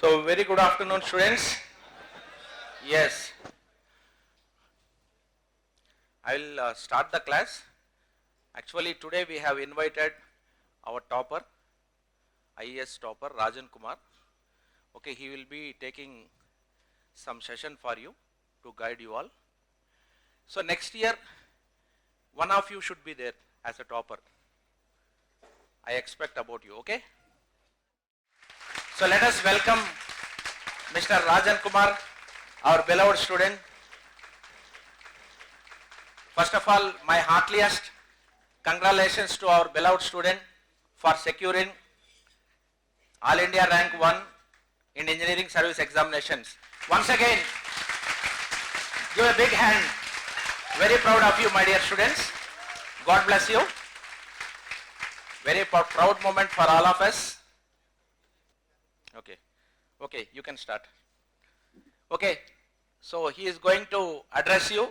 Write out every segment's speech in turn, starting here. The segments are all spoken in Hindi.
So very good afternoon, students. Yes, I will start the class. Actually today we have invited our topper, IES topper Rajan Kumar. Okay, he will be taking some session for you to guide you all. So next year one of you should be there as a topper. I expect about you, okay? So let us welcome Mr. Rajan Kumar, our beloved student. First of all, my heartiest congratulations to our beloved student for securing All India rank 1 in engineering service examinations. Once again, give a big hand. Very proud of you, my dear students. God bless you. Very proud moment for all of us. Okay, you can start. Okay, so he is going to address you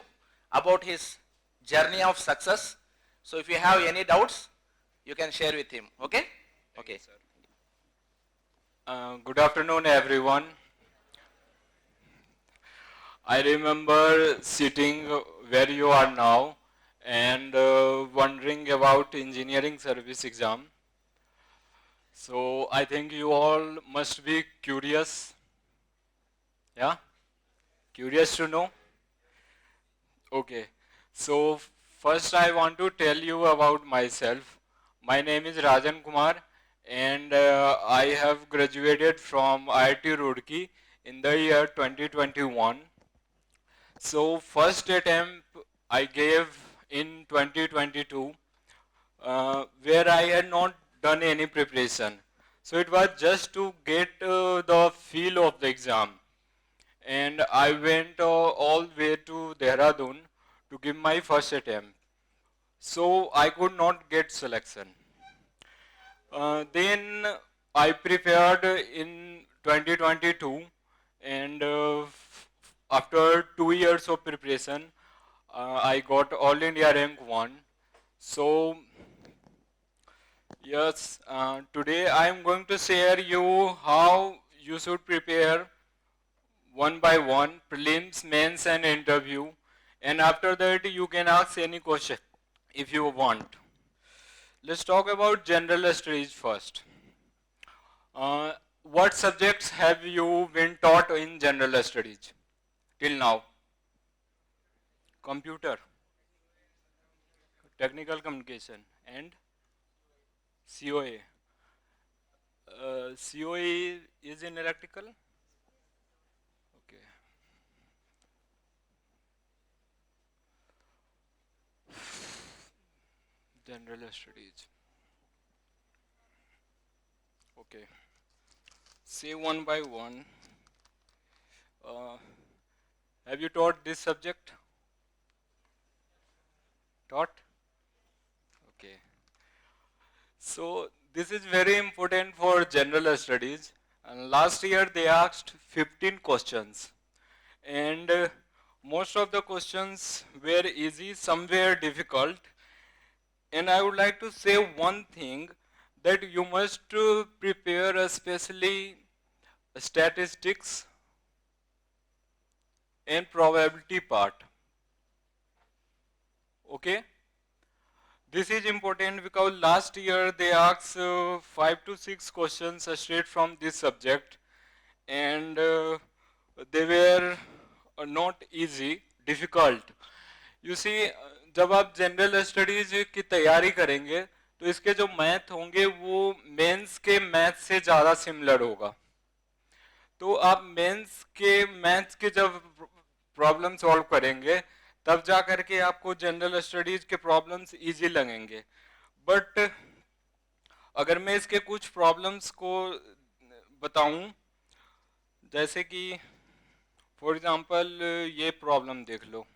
about his journey of success. So if you have any doubts, you can share with him. Okay? Okay. Good afternoon, everyone. I remember sitting where you are now and wondering about engineering service exam. So I think you all must be curious. Yeah? Curious to know? Okay. So first I want to tell you about myself. My name is Rajan Kumar and I have graduated from IIT Roorkee in the year 2021. So first attempt I gave in 2022 where I had not done any preparation. So it was just to get the feel of the exam. And I went all the way to Dehradun to give my first attempt. So I could not get selection. Then I prepared in 2022 and after 2 years of preparation, I got All India rank 1. So yes, today I am going to share you how you should prepare one by one, prelims, mains and interview, and after that you can ask any question if you want. Let's talk about general studies first. What subjects have you been taught in general studies till now? Computer, technical communication and COA. COA is in electrical? Okay. General studies. Okay. Say one by one. Have you taught this subject? Taught? Okay. So this is very important for general studies. And last year they asked 15 questions. And most of the questions were easy, some were difficult. And I would like to say one thing, that you must prepare especially statistics and probability part. Okay? This is important because last year they asked 5 to 6 questions straight from this subject, and they were not easy, difficult. You see, जब आप जनरल स्टडीज की तैयारी करेंगे तो इसके जो मैथ होंगे वो मेंस के मैथ से ज़्यादा सिमिलर होगा. तो आप मेंस के मैथ्स के जब प्रॉब्लम सॉल्व करेंगे तब जा करके आपको जनरल स्टडीज के प्रॉब्लम्स इजी लगेंगे. बट अगर मैं इसके कुछ प्रॉब्लम्स को बताऊं, जैसे कि फॉर एग्जांपल ये प्रॉब्लम देख लो.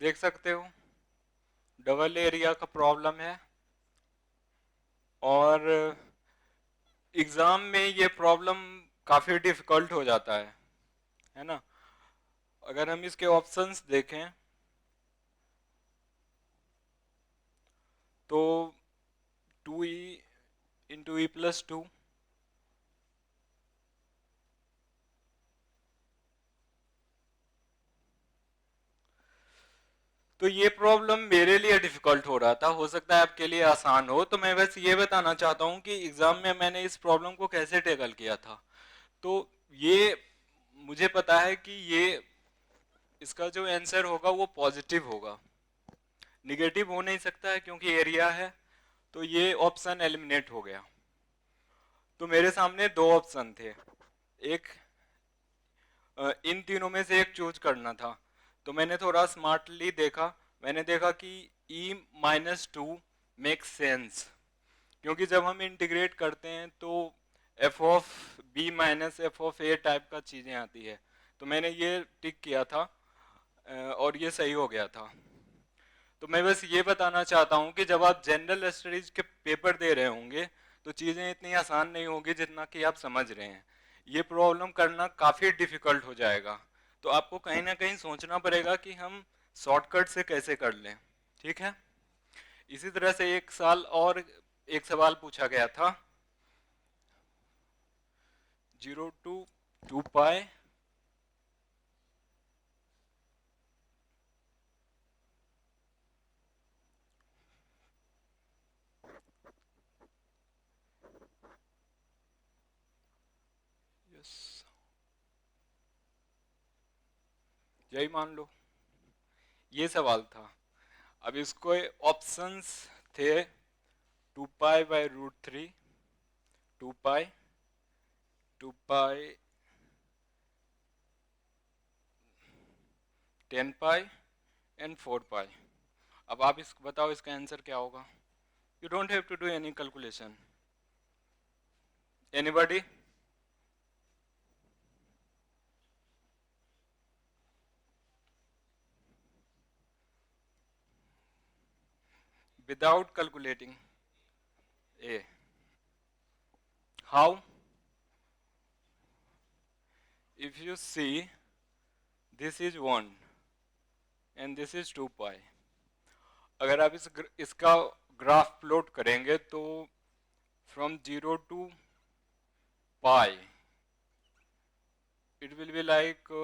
देख सकते हो, डबल एरिया का प्रॉब्लम है और एग्जाम में ये प्रॉब्लम काफ़ी डिफिकल्ट हो जाता है ना. अगर हम इसके ऑप्शंस देखें तो 2e इंटू ई प्लस 2, तो ये प्रॉब्लम मेरे लिए डिफिकल्ट हो रहा था, हो सकता है आपके लिए आसान हो। तो मैं बस ये बताना चाहता हूँ कि एग्जाम में मैंने इस प्रॉब्लम को कैसे टैकल किया था। तो ये मुझे पता है कि ये इसका जो आंसर होगा वो पॉजिटिव होगा, निगेटिव हो नहीं सकता है क्योंकि एरिया है। तो ये ऑप्शन एलिमिनेट हो गया। तो मेरे सामने दो ऑप्शन थे, एक इन तीनों में से एक चूज करना था। तो मैंने थोड़ा स्मार्टली देखा, मैंने देखा कि e minus two make sense, क्योंकि जब हम इंटीग्रेट करते हैं तो f of b minus f of a type का चीजें आती है। तो मैंने ये टिक किया था और ये सही हो गया था। तो मैं बस ये बताना चाहता हूँ कि जब आप जनरल स्टडीज के पेपर दे रहे होंगे तो चीजें इतनी आसान नहीं होगी जितना कि आप समझ रहे हैं। ये प्रॉब्लम करना काफी डिफिकल्ट हो जाएगा। तो आपको कहीं ना कहीं सोचना पड़ेगा कि हम शॉर्टकट से कैसे कर लें। ठीक है। इसी तरह से एक साल और एक सवाल पूछा गया था, 0 to 2 पाई यस, यही मान लो ये सवाल था। अब इसको ऑप्शंस थे 2 पाई/√3, 2 पाई, 2 पाई, 10 पाई एंड 4 पाई। अब आप इस बताओ इसका आंसर क्या होगा। You don't have to do any calculation. Anybody? Without calculating a. How? If you see this is 1 and this is 2 पाई, अगर आप इसका ग्राफ प्लॉट करेंगे तो from 0 to pi it will be like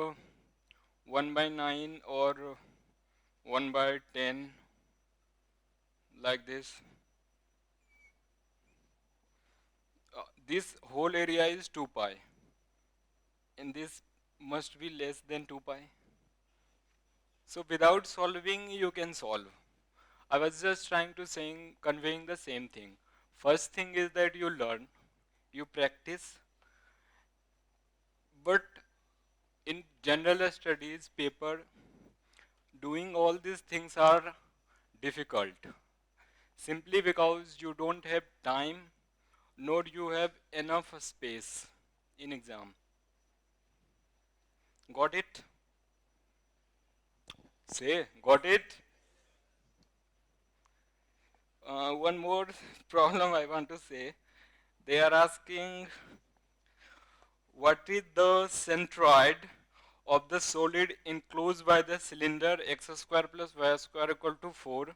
1/9 or 1/10 like this. This whole area is 2 pi and this must be less than 2 pi. So without solving you can solve. I was just trying to conveying the same thing. First thing is that you learn, you practice, but in general studies paper, doing all these things are difficult simply because you don't have time nor you have enough space in exam. Got it? Say, got it? One more problem I want to say. They are asking what is the centroid of the solid enclosed by the cylinder x square plus y square equal to 4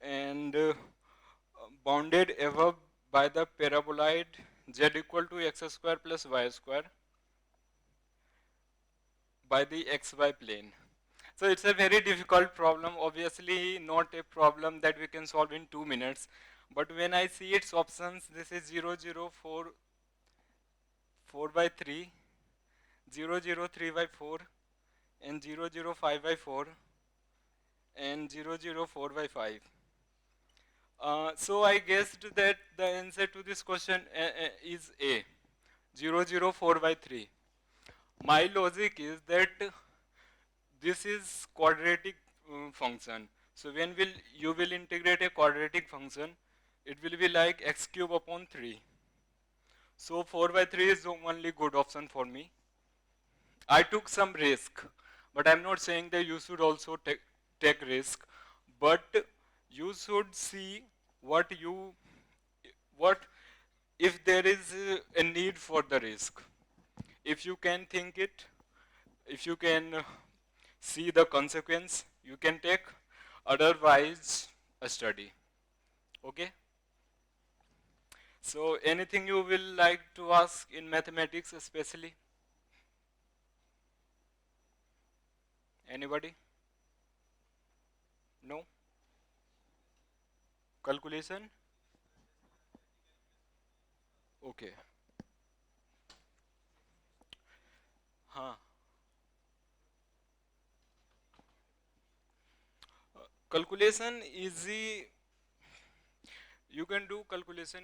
and bounded above by the paraboloid z equal to x square plus y square by the xy plane. So it's a very difficult problem, obviously not a problem that we can solve in 2 minutes, but when I see its options, this is 0 0 4 4/3, 0 0 3/4 and 0 0 5/4 and 0 0 4/5. So I guessed that the answer to this question is A, 0 0 4/3. My logic is that this is quadratic function. So when you will integrate a quadratic function, it will be like x cube upon 3. So 4/3 is the only good option for me. I took some risk, but I'm not saying that you should also take risk, but you should see what if there is a need for the risk. If you can think it, if you can see the consequence, you can take, otherwise a study. Okay? So anything you will like to ask in mathematics especially? Anybody? No? Calculation? Okay. Huh. Calculation easy. You can do calculation,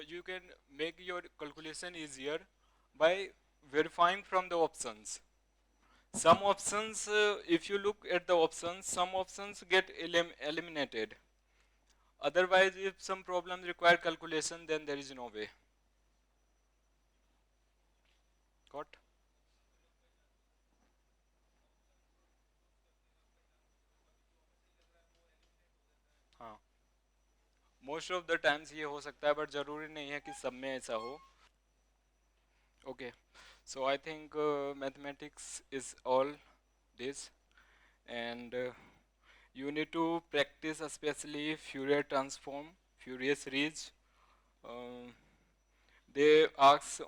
you can make your calculation easier by verifying from the options. Some options, if you look at the options, some options get eliminated. Otherwise, if some problems require calculation, then there is no way. Got? हाँ. Most of the times ये हो सकता है, but जरूरी नहीं है कि सब में ऐसा हो. Okay. So I think mathematics is all this, and you need to practice especially Fourier transform, Fourier series. Um, they ask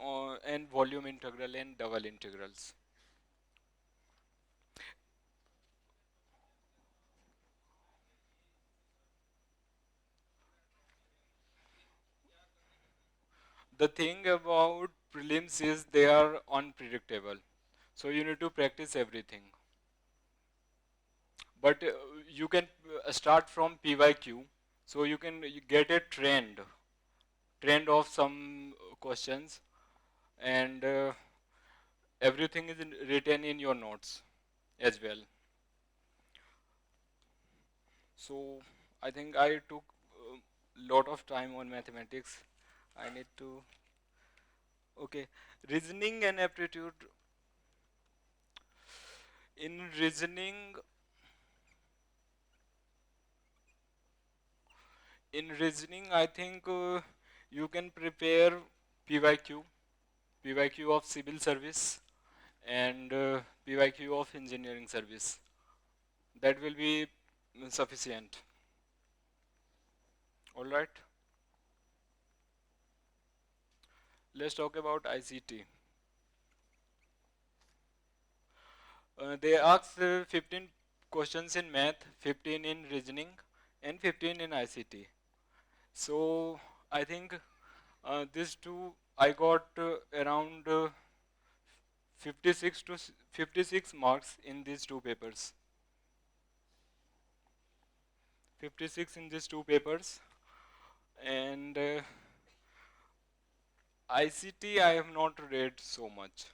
and volume integral and double integrals. The thing about prelims is they are unpredictable. So you need to practice everything. But you can start from PYQ. So you can get a trend of some questions, and everything is written in your notes as well. So I think I took a lot of time on mathematics. I need to, okay, reasoning and aptitude. In reasoning, I think you can prepare PYQ, PYQ of civil service, and PYQ of engineering service. That will be sufficient. All right. Let's talk about ICT. They asked 15 questions in math, 15 in reasoning, and 15 in ICT. So I think these two I got around 56 to 56 marks in these two papers. 56 in these two papers, and ICT I have not read so much.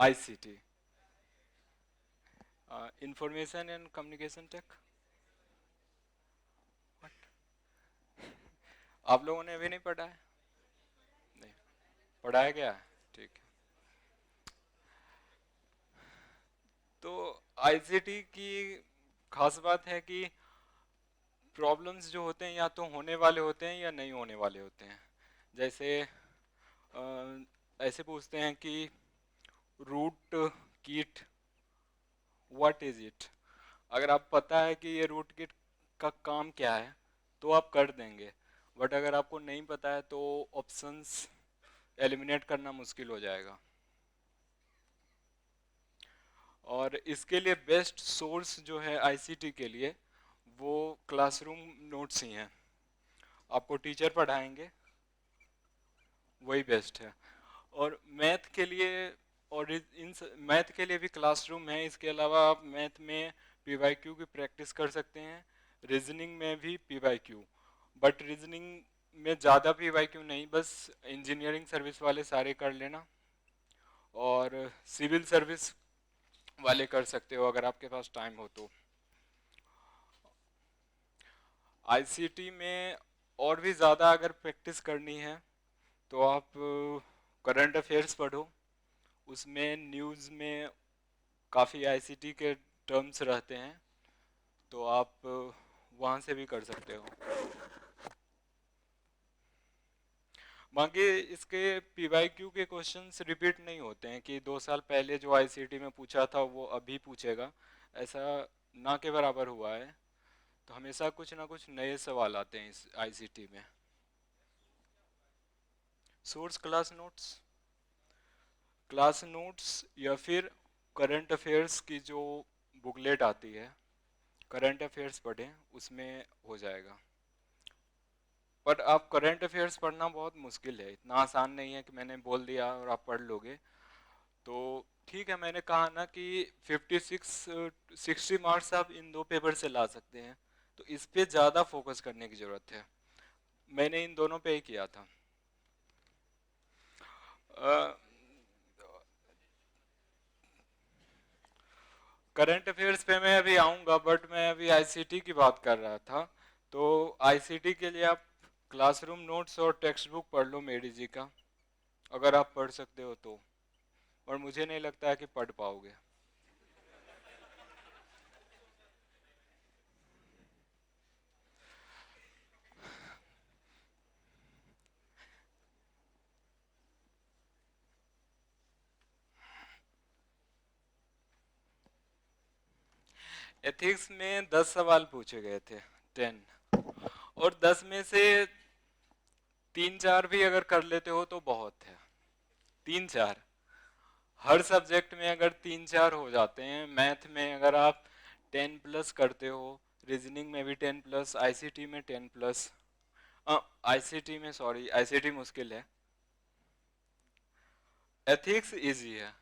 ICT, information and communication tech. आप लोगों ने अभी नहीं पढ़ा है? नहीं पढ़ाया गया है? ठीक है. तो आईसीटी की खास बात है कि प्रॉब्लम्स जो होते हैं या तो होने वाले होते हैं या नहीं होने वाले होते हैं. जैसे ऐसे पूछते हैं कि root kit what is it. अगर आप पता है कि ये रूट किट का काम क्या है तो आप कर देंगे, बट अगर आपको नहीं पता है तो ऑप्शंस एलिमिनेट करना मुश्किल हो जाएगा. और इसके लिए बेस्ट सोर्स जो है आईसीटी के लिए वो क्लासरूम नोट्स ही हैं. आपको टीचर पढ़ाएंगे वही बेस्ट है. और मैथ के लिए, और इन मैथ के लिए भी क्लासरूम है. इसके अलावा आप मैथ में पीवाईक्यू की प्रैक्टिस कर सकते हैं, रीजनिंग में भी पीवाईक्यू, बट रीजनिंग में ज़्यादा पीवाईक्यू नहीं, बस इंजीनियरिंग सर्विस वाले सारे कर लेना, और सिविल सर्विस वाले कर सकते हो अगर आपके पास टाइम हो तो. आईसीटी में और भी ज़्यादा अगर प्रैक्टिस करनी है तो आप करंट अफेयर्स पढ़ो. उसमें न्यूज़ में काफ़ी आईसीटी के टर्म्स रहते हैं, तो आप वहाँ से भी कर सकते हो. बाकी इसके पीवाईक्यू के क्वेश्चंस रिपीट नहीं होते हैं कि 2 साल पहले जो आईसीटी में पूछा था वो अभी पूछेगा, ऐसा ना के बराबर हुआ है। तो हमेशा कुछ ना कुछ नए सवाल आते हैं इस आईसीटी में। सोर्स क्लास नोट्स या फिर करंट अफेयर्स की जो बुकलेट आती है, करंट अफेयर्स पढ़ें, उसमें हो जाएगा। पर आप करंट अफेयर्स पढ़ना बहुत मुश्किल है, इतना आसान नहीं है कि मैंने बोल दिया और आप पढ़ लोगे। तो ठीक है, मैंने कहा ना कि 60 मार्क्स आप इन 2 पेपर से ला सकते हैं, तो इस पे ज़्यादा फोकस करने की ज़रूरत है। मैंने इन दोनों पे ही किया था। करंट अफेयर्स पे मैं अभी आऊँगा, बट मैं अभी आईसीटी की बात कर रहा था। तो आईसीटी के लिए आप क्लासरूम नोट्स और टेक्स्ट बुक पढ़ लो मेडी जी का, अगर आप पढ़ सकते हो तो। और मुझे नहीं लगता है कि पढ़ पाओगे। एथिक्स में 10 सवाल पूछे गए थे, 10, और 10 में से 3-4 भी अगर कर लेते हो तो बहुत है। 3-4 हर सब्जेक्ट में अगर 3-4 हो जाते हैं, मैथ में अगर आप 10+ करते हो, रीजनिंग में भी 10+, आईसीटी में 10+, आईसीटी में, सॉरी, आईसीटी मुश्किल है। एथिक्स इजी है,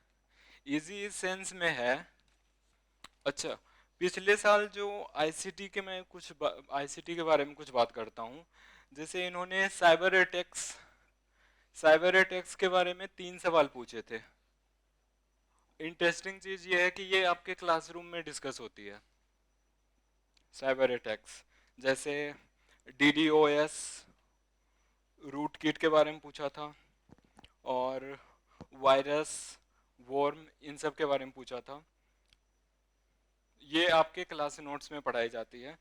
इजी इस सेंस में है। अच्छा, पिछले साल जो आईसीटी के, मैं कुछ आईसीटी के बारे में कुछ बात करता हूँ। जैसे इन्होंने साइबर अटैक्स के बारे में 3 सवाल पूछे थे। इंटरेस्टिंग चीज ये है कि ये आपके क्लासरूम में डिस्कस होती है। साइबर अटैक्स जैसे डीडीओएस, रूट किट के बारे में पूछा था, और वायरस, वॉर्म, इन सब के बारे में पूछा था। ये आपके क्लास नोट्स में पढ़ाई जाती है।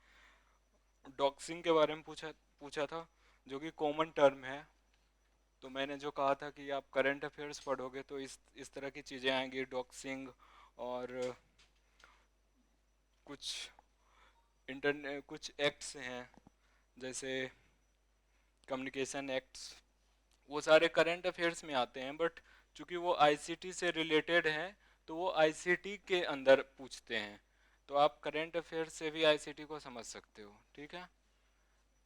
डॉक्सिंग के बारे में पूछा पूछा था, जो कि कॉमन टर्म है। तो मैंने जो कहा था कि आप करंट अफेयर्स पढ़ोगे तो इस तरह की चीज़ें आएंगी, डॉक्सिंग, और कुछ कुछ एक्ट्स हैं, जैसे कम्युनिकेशन एक्ट्स, वो सारे करंट अफेयर्स में आते हैं। बट चूंकि वो आईसीटी से रिलेटेड हैं, तो वो आईसीटी के अंदर पूछते हैं। तो आप करंट अफेयर्स से भी आईसीटी को समझ सकते हो, ठीक है।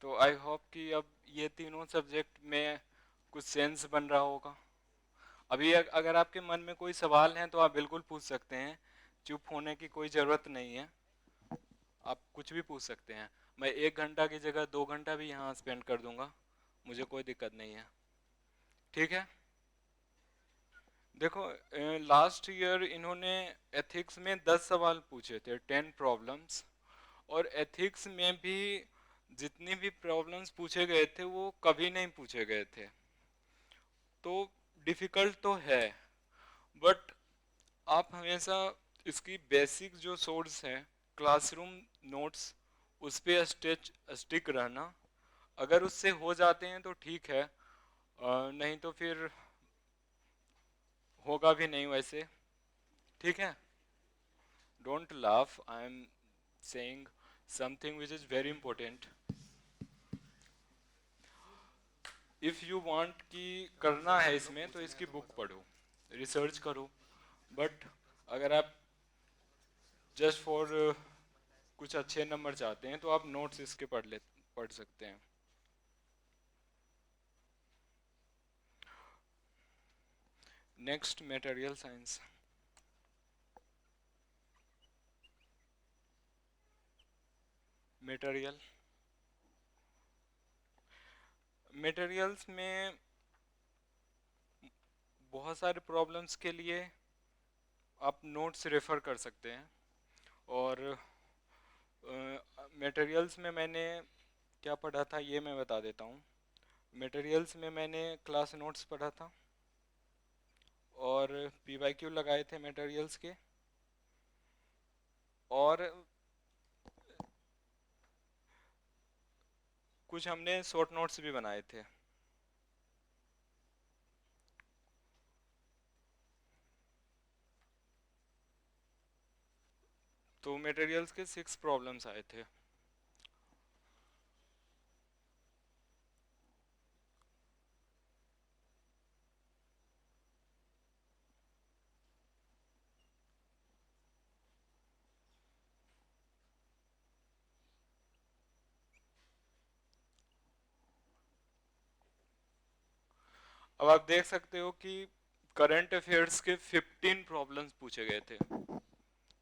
तो आई होप कि अब ये तीनों सब्जेक्ट में कुछ सेंस बन रहा होगा। अभी अगर आपके मन में कोई सवाल है तो आप बिल्कुल पूछ सकते हैं, चुप होने की कोई ज़रूरत नहीं है, आप कुछ भी पूछ सकते हैं। मैं 1 घंटा की जगह 2 घंटा भी यहाँ स्पेंड कर दूंगा, मुझे कोई दिक्कत नहीं है, ठीक है। देखो, लास्ट ईयर इन्होंने एथिक्स में 10 सवाल पूछे थे, 10 प्रॉब्लम्स। और एथिक्स में भी जितनी भी प्रॉब्लम्स पूछे गए थे वो कभी नहीं पूछे गए थे। तो डिफिकल्ट तो है, बट आप हमेशा इसकी बेसिक जो सोर्स है, क्लासरूम नोट्स, उस पे स्टिक रहना। अगर उससे हो जाते हैं तो ठीक है, नहीं तो फिर होगा भी नहीं वैसे, ठीक है। Don't laugh, I am saying something which is very important. If you want कि करना है इसमें, तो इसकी बुक पढ़ो, रिसर्च करो। बट अगर आप जस्ट फॉर कुछ अच्छे नंबर चाहते हैं तो आप नोट्स इसके पढ़ सकते हैं। Next, material science. Material materials में बहुत सारे प्रॉब्लम्स के लिए आप नोट्स रेफर कर सकते हैं। और मटेरियल्स में मैंने क्या पढ़ा था ये मैं बता देता हूँ। मटेरियल्स में मैंने क्लास नोट्स पढ़ा था, और पीवाईक्यू लगाए थे मटेरियल्स के, और कुछ हमने शॉर्ट नोट्स भी बनाए थे। तो मटेरियल्स के 6 प्रॉब्लम्स आए थे। अब आप देख सकते हो कि करंट अफेयर्स के 15 प्रॉब्लम्स पूछे गए थे।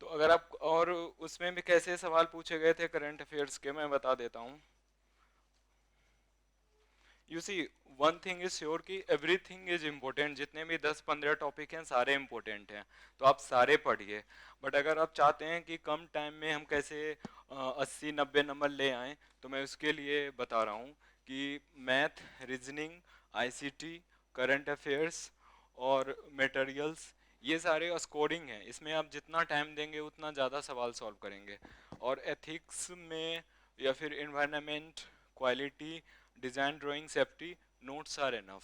तो अगर आप, और उसमें भी कैसे सवाल पूछे गए थे करंट अफेयर्स के, मैं बता देता हूँ। You see, one thing is sure कि एवरीथिंग इज इम्पोर्टेंट। जितने भी 10-15 टॉपिक हैं सारे इम्पोर्टेंट हैं, तो आप सारे पढ़िए। बट अगर आप चाहते हैं कि कम टाइम में हम कैसे 80-90 नंबर ले आएं, तो मैं उसके लिए बता रहा हूँ कि math, reasoning, ICT, current affairs और मटेरियल्स, ये सारे स्कोरिंग हैं। इसमें आप जितना टाइम देंगे उतना ज़्यादा सवाल सॉल्व करेंगे। और एथिक्स में या फिर environment, quality, design, drawing, safety, notes are enough.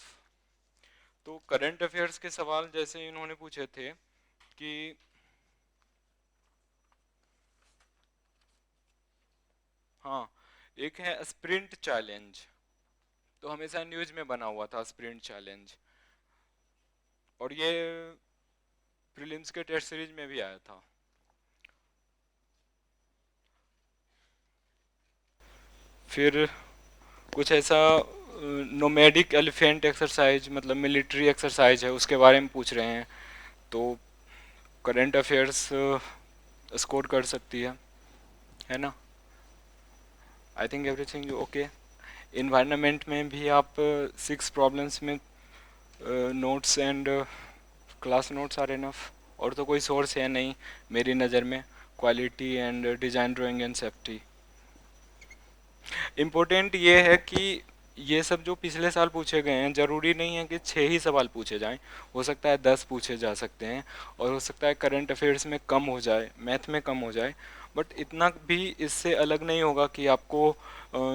तो करंट अफेयर्स के सवाल जैसे इन्होंने पूछे थे कि हाँ, एक है स्प्रिंट चैलेंज। तो हमेशा न्यूज में बना हुआ था स्प्रिंट चैलेंज, और ये प्रीलिम्स के टेस्ट सीरीज में भी आया था। फिर कुछ ऐसा नोमैडिक एलिफेंट एक्सरसाइज, मतलब मिलिट्री एक्सरसाइज है, उसके बारे में पूछ रहे हैं। तो करंट अफेयर्स स्कोर कर सकती है ना। I think everything okay. Environment में भी आप 6 प्रॉब्लम्स में notes and class notes are enough. और तो कोई सोर्स है नहीं मेरी नज़र में। Quality and design, drawing and safety. Important ये है कि ये सब जो पिछले साल पूछे गए हैं, ज़रूरी नहीं है कि 6 ही सवाल पूछे जाएं। हो सकता है 10 पूछे जा सकते हैं, और हो सकता है करंट अफेयर्स में कम हो जाए, मैथ में कम हो जाए। बट इतना भी इससे अलग नहीं होगा कि आपको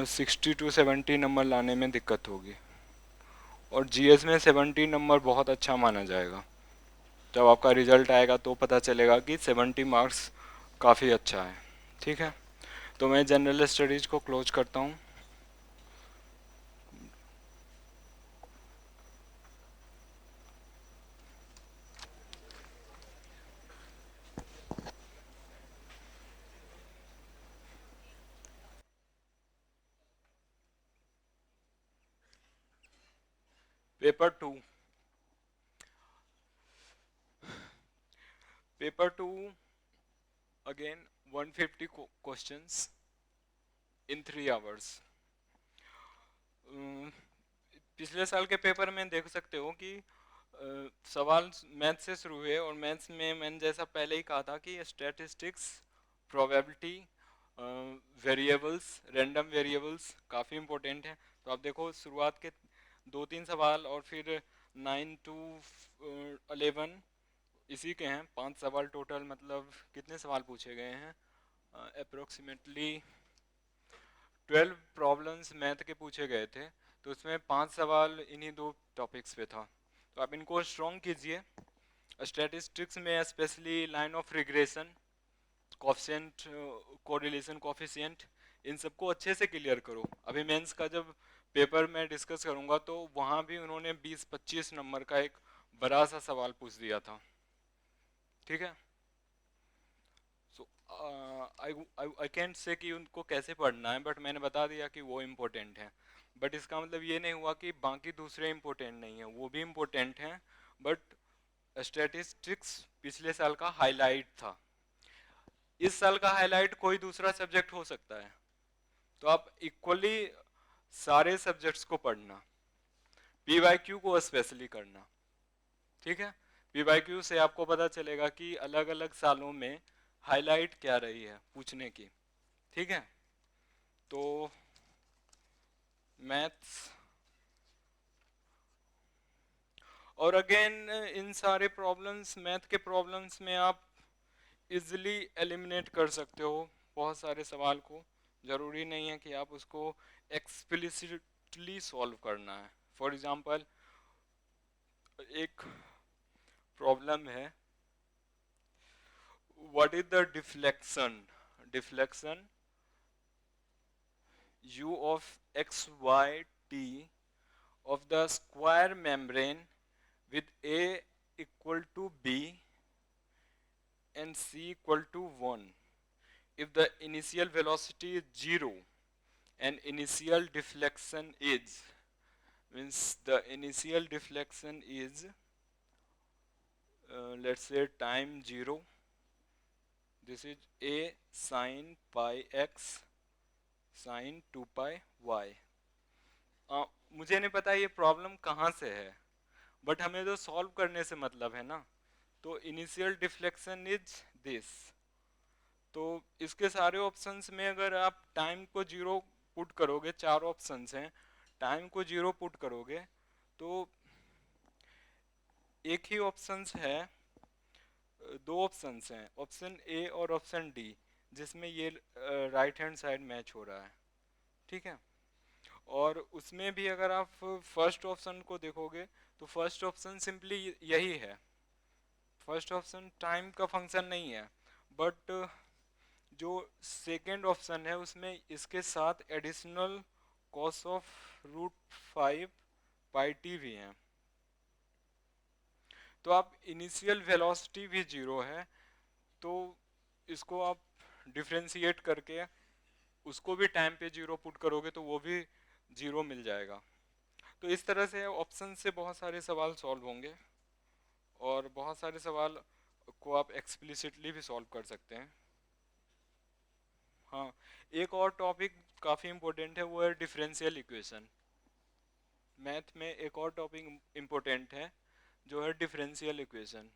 60 to 70 नंबर लाने में दिक्कत होगी। और जीएस में 70 नंबर बहुत अच्छा माना जाएगा। जब आपका रिजल्ट आएगा तो पता चलेगा कि 70 मार्क्स काफ़ी अच्छा है। ठीक है, तो मैं जनरल स्टडीज़ को क्लोज करता हूँ। Paper two. Paper two, again 150 questions in 3 hours. पिछले साल के पेपर में देख सकते हो कि सवाल मैथ से शुरू हुए, और मैथ्स में मैंने जैसा पहले ही कहा था कि statistics, probability, variables, random variables काफ़ी इंपॉर्टेंट है। तो आप देखो शुरुआत के 2-3 सवाल, और फिर 9 to 11 इसी के हैं। 5 सवाल टोटल, मतलब कितने सवाल पूछे गए हैं? अप्रोक्सीमेटली 12 प्रॉब्लम्स मैथ के पूछे गए थे। तो उसमें 5 सवाल इन्हीं 2 टॉपिक्स पे था। तो आप इनको स्ट्रॉन्ग कीजिए। स्टैटिस्टिक्स में specially line of regression, coefficient, correlation coefficient, इन सबको अच्छे से क्लियर करो। अभी मेंस का जब पेपर में डिस्कस करूंगा तो वहाँ भी उन्होंने 20-25 नंबर का एक बड़ा सा सवाल पूछ दिया था। ठीक है, सो आई कैंट से कि उनको कैसे पढ़ना है, बट मैंने बता दिया कि वो इम्पोर्टेंट है। बट इसका मतलब ये नहीं हुआ कि बाकी दूसरे इम्पोर्टेंट नहीं है, वो भी इम्पोर्टेंट हैं। बट स्टैटिस्टिक्स पिछले साल का हाईलाइट था। इस साल का हाईलाइट कोई दूसरा सब्जेक्ट हो सकता है। तो आप इक्वली सारे सब्जेक्ट्स को पढ़ना, पीवाईक्यू को स्पेशली करना। ठीक है, पीवाईक्यू से आपको पता चलेगा कि अलग अलग सालों में हाईलाइट क्या रही है पूछने की। ठीक है, तो मैथ्स, और अगेन इन सारे प्रॉब्लम्स, मैथ के प्रॉब्लम्स में आप इजिली एलिमिनेट कर सकते हो बहुत सारे सवाल को। ज़रूरी नहीं है कि आप उसको एक्सप्लिसिटली सॉल्व करना है। फॉर एग्जांपल, एक प्रॉब्लम है what is the deflection? Deflection u of x y t of the square membrane with a equal to b and c equal to 1 if the initial velocity is 0 and initial deflection is, means the initial deflection is let's say time 0, this is a sin pi x sin 2 pi y. मुझे नहीं पता ये प्रॉब्लम कहाँ से है, बट हमें तो सॉल्व करने से मतलब है ना. तो इनिशियल डिफ्लेक्शन इज दिस. तो इसके सारे ऑप्शंस में अगर आप टाइम को 0 पुट करोगे, 4 ऑप्शंस हैं, टाइम को 0 पुट करोगे तो एक ही ऑप्शंस है, 2 ऑप्शंस हैं, ऑप्शन ए और ऑप्शन डी, जिसमें ये राइट हैंड साइड मैच हो रहा है. ठीक है. और उसमें भी अगर आप फर्स्ट ऑप्शन को देखोगे तो फर्स्ट ऑप्शन सिंपली यही है. फर्स्ट ऑप्शन टाइम का फंक्शन नहीं है, बट जो सेकेंड ऑप्शन है उसमें इसके साथ additional cos of √5 pi T भी है. तो आप इनिशियल वेलोसिटी भी 0 है, तो इसको आप डिफ्रेंशिएट करके उसको भी टाइम पे 0 पुट करोगे तो वो भी 0 मिल जाएगा. तो इस तरह से ऑप्शन से बहुत सारे सवाल सॉल्व होंगे और बहुत सारे सवाल को आप एक्सप्लिसिटली भी सॉल्व कर सकते हैं. हाँ, एक और टॉपिक काफ़ी इम्पोर्टेंट है, वो है डिफरेंशियल इक्वेशन. मैथ में एक और टॉपिक इम्पोर्टेंट है जो है डिफरेंशियल इक्वेशन.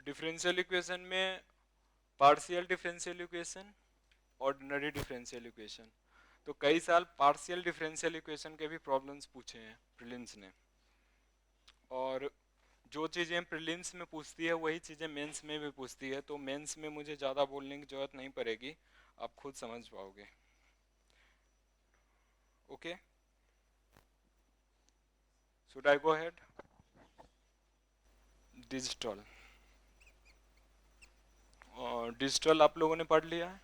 डिफरेंशियल इक्वेशन में partial differential equation, ordinary differential equation. तो कई साल पार्शियल डिफरेंशियल इक्वेशन के भी प्रॉब्लम्स पूछे हैं प्रीलिम्स ने, और जो चीज़ें प्रीलिम्स में पूछती है वही चीज़ें मेंस में भी पूछती है. तो मेंस में मुझे ज़्यादा बोलने की जरूरत नहीं पड़ेगी, आप खुद समझ पाओगे. Okay, should I go ahead? Digital, digital आप लोगों ने पढ़ लिया है,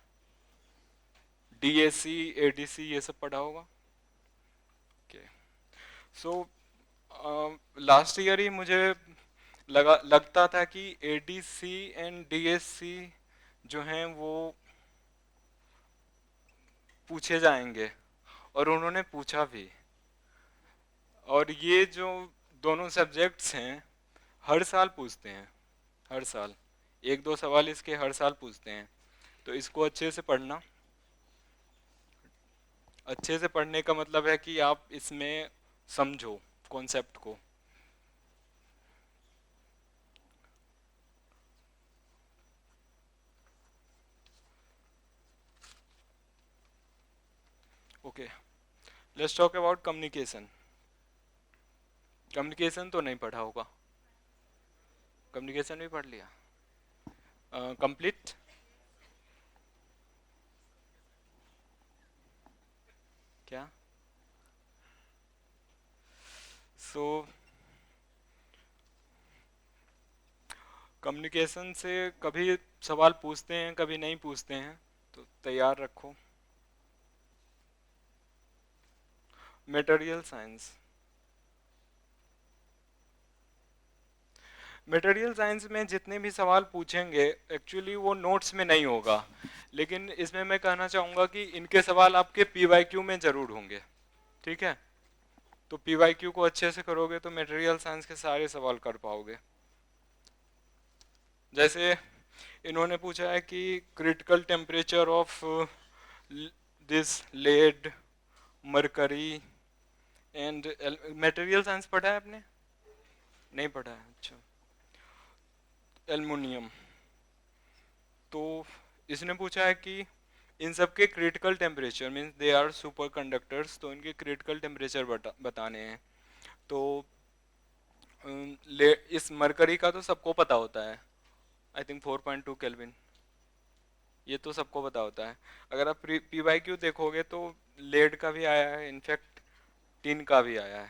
डीएसी एडीसी ये सब पढ़ा होगा. ओके, सो लास्ट ईयर ही मुझे लगता था कि एडीसी एंड डीएससी जो हैं वो पूछे जाएंगे, और उन्होंने पूछा भी. और ये जो दोनों सब्जेक्ट्स हैं हर साल पूछते हैं, हर साल 1-2 सवाल इसके हर साल पूछते हैं. तो इसको अच्छे से पढ़ना. अच्छे से पढ़ने का मतलब है कि आप इसमें समझो कॉन्सेप्ट को. Okay, let's talk about communication. Communication तो नहीं पढ़ा होगा, कम्युनिकेशन भी पढ़ लिया. कंप्लीट. क्या? सो कम्युनिकेशन से कभी सवाल पूछते हैं कभी नहीं पूछते हैं, तो तैयार रखो. Material science. मटेरियल साइंस में जितने भी सवाल पूछेंगे एक्चुअली वो नोट्स में नहीं होगा, लेकिन इसमें मैं कहना चाहूँगा कि इनके सवाल आपके पीवाईक्यू में ज़रूर होंगे. ठीक है, तो पीवाईक्यू को अच्छे से करोगे तो मटेरियल साइंस के सारे सवाल कर पाओगे. जैसे इन्होंने पूछा है कि critical temperature of this led, mercury and material science पढ़ा है आपने? नहीं पढ़ा है, अच्छा. एल्युमिनियम. तो इसने पूछा है कि इन सब के critical temperature means they are superconductors, तो इनके क्रिटिकल टेम्परेचर बताने हैं. तो इस मरकरी का तो सबको पता होता है, आई थिंक 4.2 केल्विन, ये तो सबको पता होता है. अगर आप पीवाईक्यू देखोगे तो लेड का भी आया है, इनफैक्ट टिन का भी आया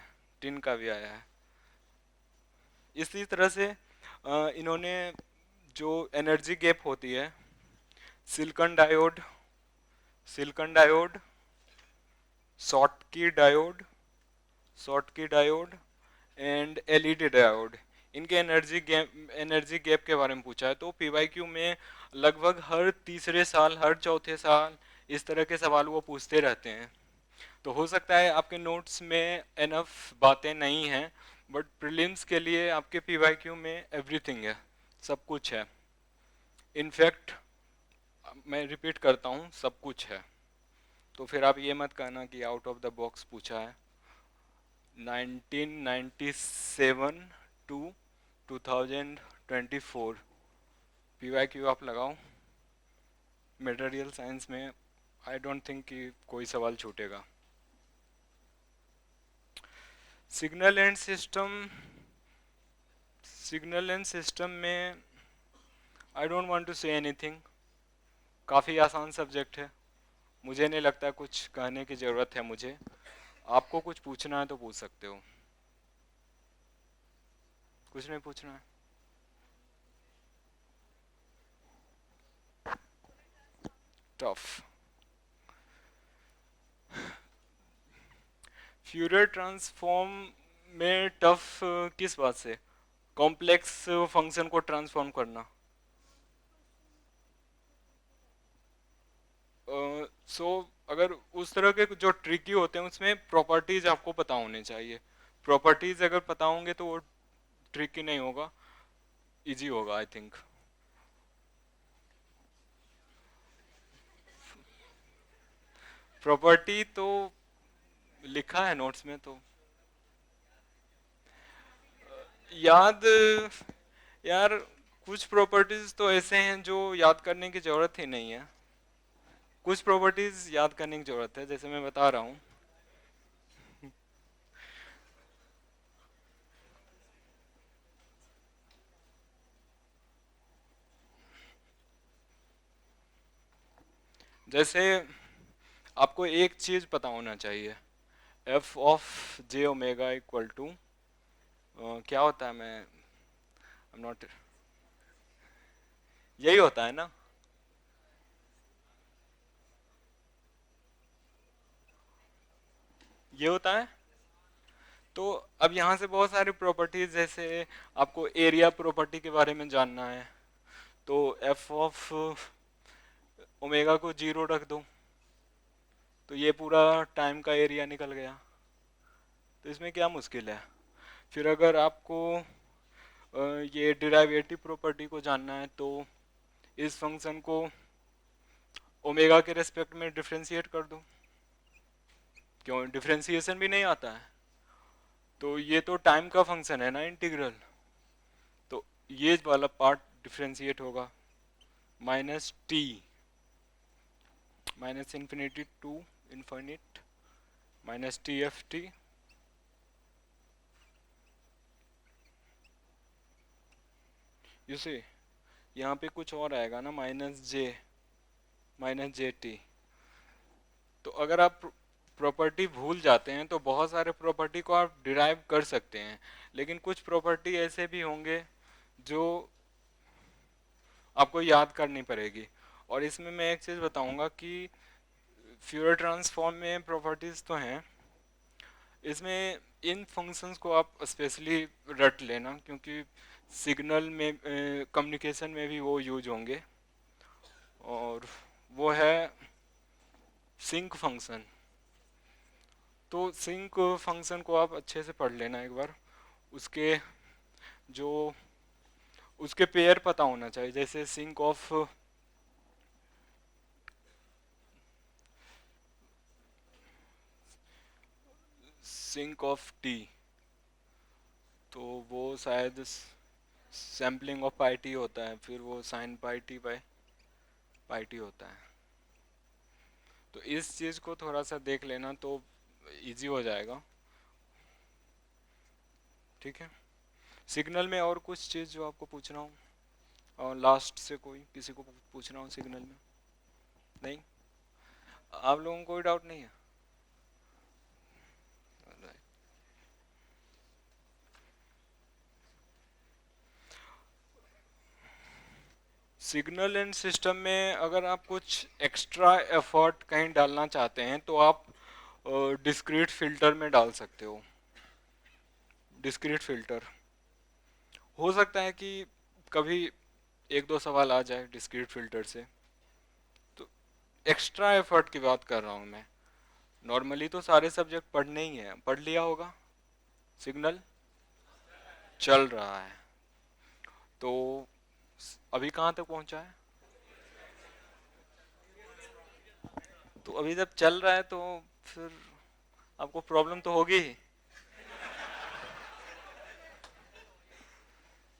है, इसी तरह से इन्होंने जो एनर्जी गैप होती है, silicon diode, silicon diode, Schottky diode, Schottky diode and LED diode, इनके एनर्जी गैप के बारे में पूछा है। तो पीवाईक्यू में लगभग हर तीसरे साल, हर चौथे साल इस तरह के सवाल वो पूछते रहते हैं। तो हो सकता है आपके नोट्स में एनफ बातें नहीं हैं, बट प्रीलिम्स के लिए आपके पीवाईक्यू में एवरीथिंग है, सब कुछ है। इनफैक्ट मैं रिपीट करता हूँ, सब कुछ है। तो फिर आप ये मत कहना कि आउट ऑफ द बॉक्स पूछा है। 1997 टू 2024 पीवाईक्यू आप लगाओ। मटेरियल साइंस में आई डोंट थिंक कि कोई सवाल छूटेगा। सिग्नल एंड सिस्टम में I don't want to say anything, काफ़ी आसान सब्जेक्ट है, मुझे नहीं लगता कुछ कहने की ज़रूरत है मुझे। आपको कुछ पूछना है तो पूछ सकते हो। कुछ नहीं पूछना है? टफ। फ्यूरियर ट्रांसफॉर्म में टफ किस बात से? कॉम्प्लेक्स फंक्शन को ट्रांसफॉर्म करना। सो अगर उस तरह के जो ट्रिकी होते हैं उसमें प्रॉपर्टीज आपको पता होने चाहिए। प्रॉपर्टीज अगर पता होंगे तो वो ट्रिकी नहीं होगा, इजी होगा आई थिंक। प्रॉपर्टी तो लिखा है नोट्स में, तो याद, यार कुछ प्रॉपर्टीज तो ऐसे हैं जो याद करने की जरूरत ही नहीं है, कुछ प्रॉपर्टीज याद करने की जरूरत है, जैसे मैं बता रहा हूँ। जैसे आपको एक चीज पता होना चाहिए, f of j omega equal to क्या होता है, मैं आई एम नॉट, यही होता है ना? ये होता है। तो अब यहाँ से बहुत सारी प्रॉपर्टीज, जैसे आपको एरिया प्रॉपर्टी के बारे में जानना है, तो एफ ऑफ ओमेगा को 0 रख दो, तो ये पूरा टाइम का एरिया निकल गया। तो इसमें क्या मुश्किल है? फिर अगर आपको ये डिराइवेटिव प्रॉपर्टी को जानना है, तो इस फंक्शन को ओमेगा के रेस्पेक्ट में डिफरेंशिएट कर दो। क्यों डिफरेंशिएशन भी नहीं आता है? तो ये तो टाइम का फंक्शन है ना, इंटीग्रल, तो ये वाला पार्ट डिफरेंशिएट होगा, minus t, minus infinity to infinite, minus t f t, you see यहाँ पे कुछ और आएगा ना, माइनस जे टी। तो अगर आप प्रॉपर्टी भूल जाते हैं तो बहुत सारे प्रॉपर्टी को आप डिराइव कर सकते हैं, लेकिन कुछ प्रॉपर्टी ऐसे भी होंगे जो आपको याद करनी पड़ेगी। और इसमें मैं एक चीज़ बताऊंगा कि फ्यूरियर ट्रांसफॉर्म में प्रॉपर्टीज तो हैं, इसमें इन फंक्शंस को आप स्पेशली रट लेना, क्योंकि सिग्नल में कम्युनिकेशन में भी वो यूज होंगे, और वो है सिंक फंक्शन। तो सिंक फंक्शन को आप अच्छे से पढ़ लेना एक बार, उसके जो उसके पेयर पता होना चाहिए, जैसे सिंक ऑफ टी, तो वो शायद सैम्पलिंग ऑफ पाई टी होता है, फिर वो sine pi T by pi T होता है। तो इस चीज़ को थोड़ा सा देख लेना तो इजी हो जाएगा, ठीक है। सिग्नल में और कुछ चीज़ जो आपको पूछना हो, और लास्ट से कोई किसी को पूछना हो सिग्नल में? नहीं, आप लोगों को कोई डाउट नहीं है? सिग्नल एंड सिस्टम में अगर आप कुछ एक्स्ट्रा एफर्ट कहीं डालना चाहते हैं तो आप डिस्क्रीट फिल्टर में डाल सकते हो। डिस्क्रीट फिल्टर हो सकता है कि कभी एक दो सवाल आ जाए डिस्क्रीट फिल्टर से, तो एक्स्ट्रा एफर्ट की बात कर रहा हूँ मैं। नॉर्मली तो सारे सब्जेक्ट पढ़ने ही हैं, पढ़ लिया होगा। सिग्नल चल रहा है तो अभी कहाँ तक पहुँचा है? तो अभी जब चल रहा है तो फिर आपको प्रॉब्लम तो होगी ही।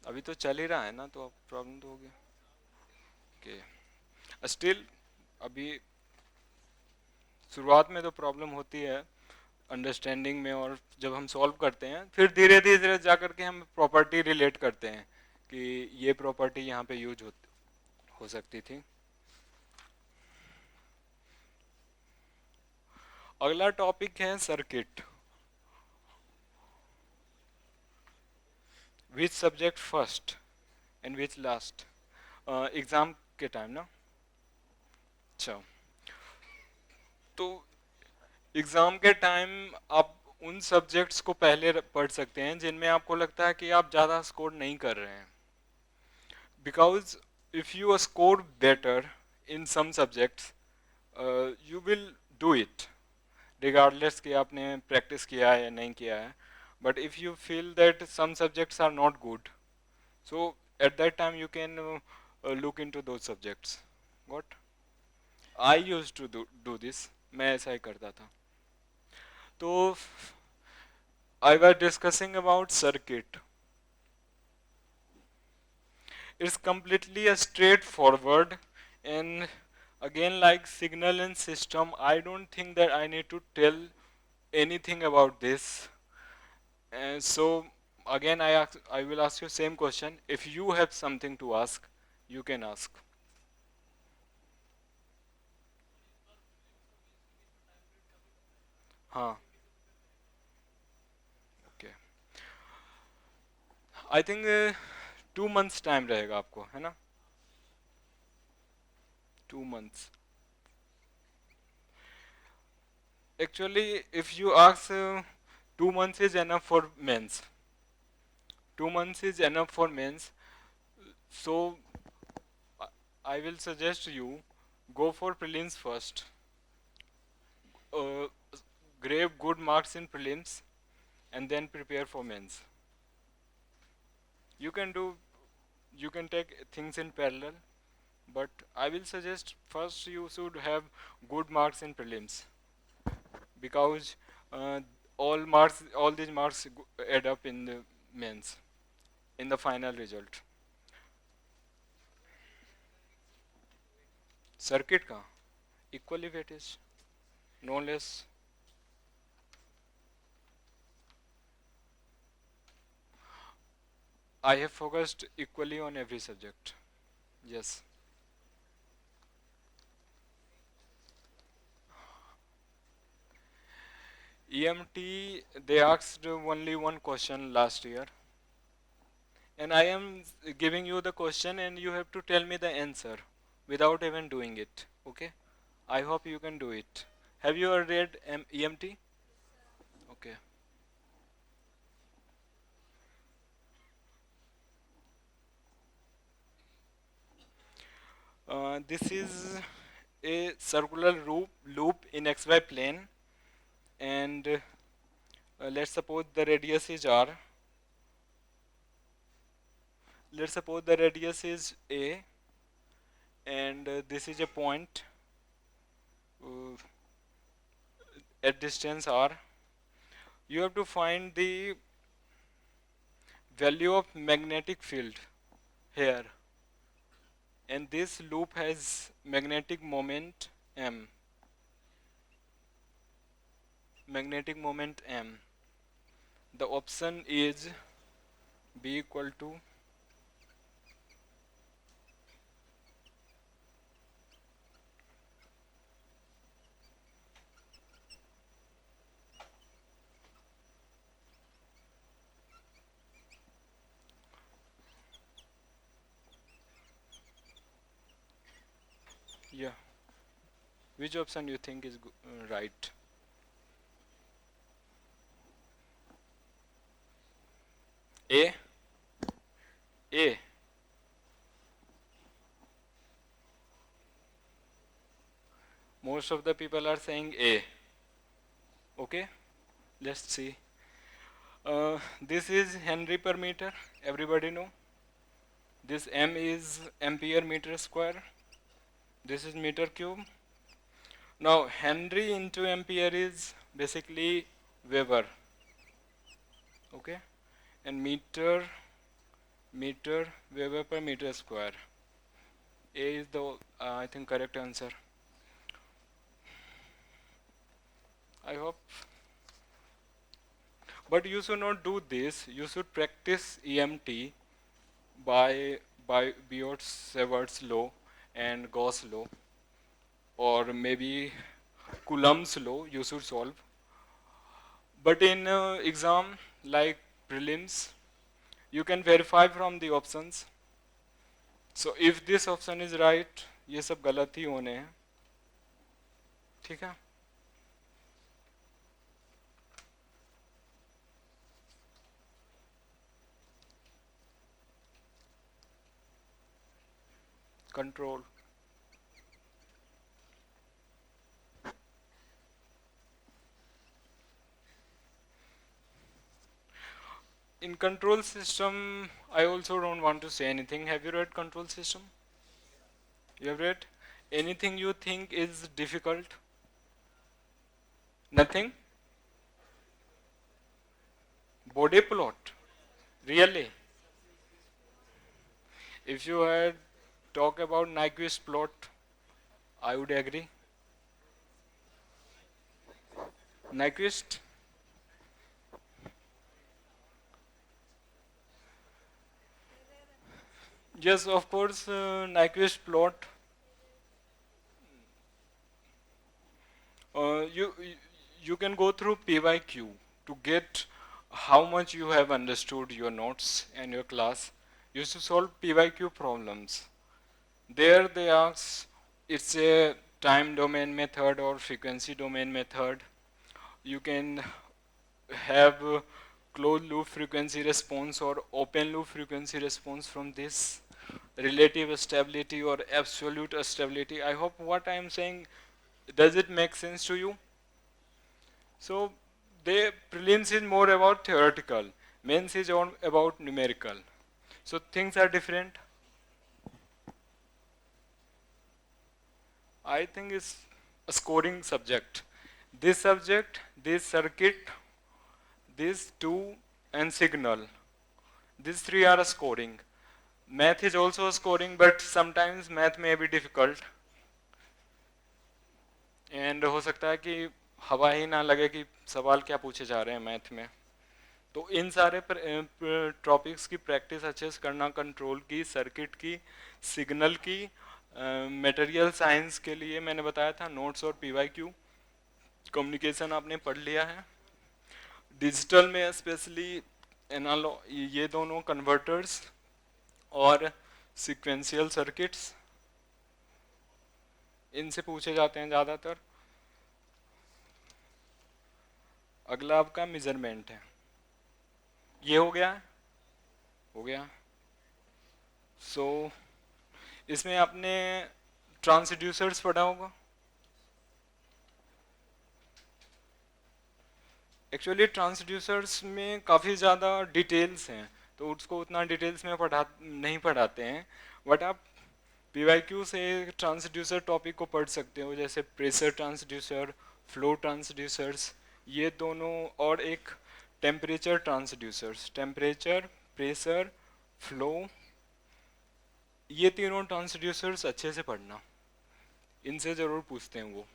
अभी तो चल ही रहा है ना, तो प्रॉब्लम तो होगी। ओके, स्टिल अभी शुरुआत में तो प्रॉब्लम होती है अंडरस्टैंडिंग में, और जब हम सॉल्व करते हैं फिर धीरे धीरे जा करके हम प्रॉपर्टी रिलेट करते हैं कि ये प्रॉपर्टी यहाँ पे यूज हो सकती थी। अगला टॉपिक है circuit. Which subject first and which last? Exam के टाइम ना। अच्छा, तो एग्जाम के टाइम आप उन सब्जेक्ट्स को पहले पढ़ सकते हैं जिनमें आपको लगता है कि आप ज़्यादा स्कोर नहीं कर रहे हैं। Because if you score better in some subjects you will do it regardless कि आपने प्रैक्टिस किया है या नहीं किया है। But if you feel that some subjects are not good, so at that time you can look into those subjects. What I used to do this, मैं ऐसा ही करता था। तो I was discussing about circuit. It's completely a straightforward, and again like signal and system, I don't think that I need to tell anything about this. And so again I will ask you same question. If you have something to ask, you can ask. हाँ, okay. I think 2 months time रहेगा आपको, है ना? 2 months. Actually, if you ask, 2 months is enough for men's. 2 months is enough for men's. So I will suggest you go for prelims first. Uh, grab good marks in prelims and then prepare for men's. You can do, you can take things in parallel, but I will suggest first you should have good marks in prelims, because uh, all these marks add up in the mains, in the final result. Circuit का equally weightage, no less. I have focused equally on every subject. Yes. EMT, they asked only one question last year, and I am giving you the question and you have to tell me the answer without even doing it. Okay? I hope you can do it. Have you read EMT? Okay. This is a circular loop in xy plane, and let's suppose the radius is r. Let's suppose the radius is a, and this is a point uh, at distance r. You have to find the value of magnetic field here, and this loop has magnetic moment m. Magnetic moment m. The option is b equal to Yeah. Which option you think is right? A. A. Most of the people are saying A. Okay, let's see. This is Henry per meter. Everybody know. This M is ampere meter square. This is meter cube. Now Henry into ampere is basically Weber. Okay, and meter Weber per meter square. A is the I think correct answer. I hope. But you should not do this. You should practice EMT by Biot-Savart's law and Gauss law, or maybe Coulomb's law. You should solve. But in exam like prelims, you can verify from the options. So if this option is right, ये सब गलत ही होने हैं, ठीक है? Control. In control system, I also don't want to say anything. Have you read control system? You have read? Anything you think is difficult? Nothing? Bode plot? Really? If you had talk about Nyquist plot, I would agree. Nyquist? Yes, of course, Nyquist plot. You can go through PYQ to get how much you have understood your notes and your class. You should solve PYQ problems. There they ask, it's a time domain method or frequency domain method. You can have closed loop frequency response or open loop frequency response from this, relative stability or absolute stability. I hope what I am saying, does it make sense to you? So the prelims is more about theoretical, mains is about numerical. So things are different. I think it's a scoring subject. This subject, this circuit, these two, and signal. These three are a scoring. Math is also a scoring, but sometimes math may be difficult. And हो सकता है कि हवा ही ना लगे कि सवाल क्या पूछे जा रहे हैं मैथ में. तो इन सारे टॉपिक्स की प्रैक्टिस अच्छे से करना, कंट्रोल की, सर्किट की, सिग्नल की, मटेरियल साइंस के लिए मैंने बताया था नोट्स और पीवाईक्यू. कम्युनिकेशन आपने पढ़ लिया है. डिजिटल में स्पेशली ये दोनों कन्वर्टर्स और सीक्वेंशियल सर्किट्स, इनसे पूछे जाते हैं ज़्यादातर. अगला आपका मेजरमेंट है. ये हो गया. हो गया. सो इसमें आपने ट्रांसड्यूसर्स पढ़ा होगा. एक्चुअली ट्रांसड्यूसर्स में काफ़ी ज़्यादा डिटेल्स हैं, तो उसको उतना डिटेल्स में नहीं पढ़ाते हैं. बट आप पीवाईक्यू से ट्रांसड्यूसर टॉपिक को पढ़ सकते हो, जैसे प्रेशर ट्रांसड्यूसर, फ्लो ट्रांसड्यूसर्स, ये दोनों, और एक temperature transducers. Temperature, pressure, flow, ये तीनों ट्रांसड्यूसर्स अच्छे से पढ़ना. इनसे ज़रूर पूछते हैं वो.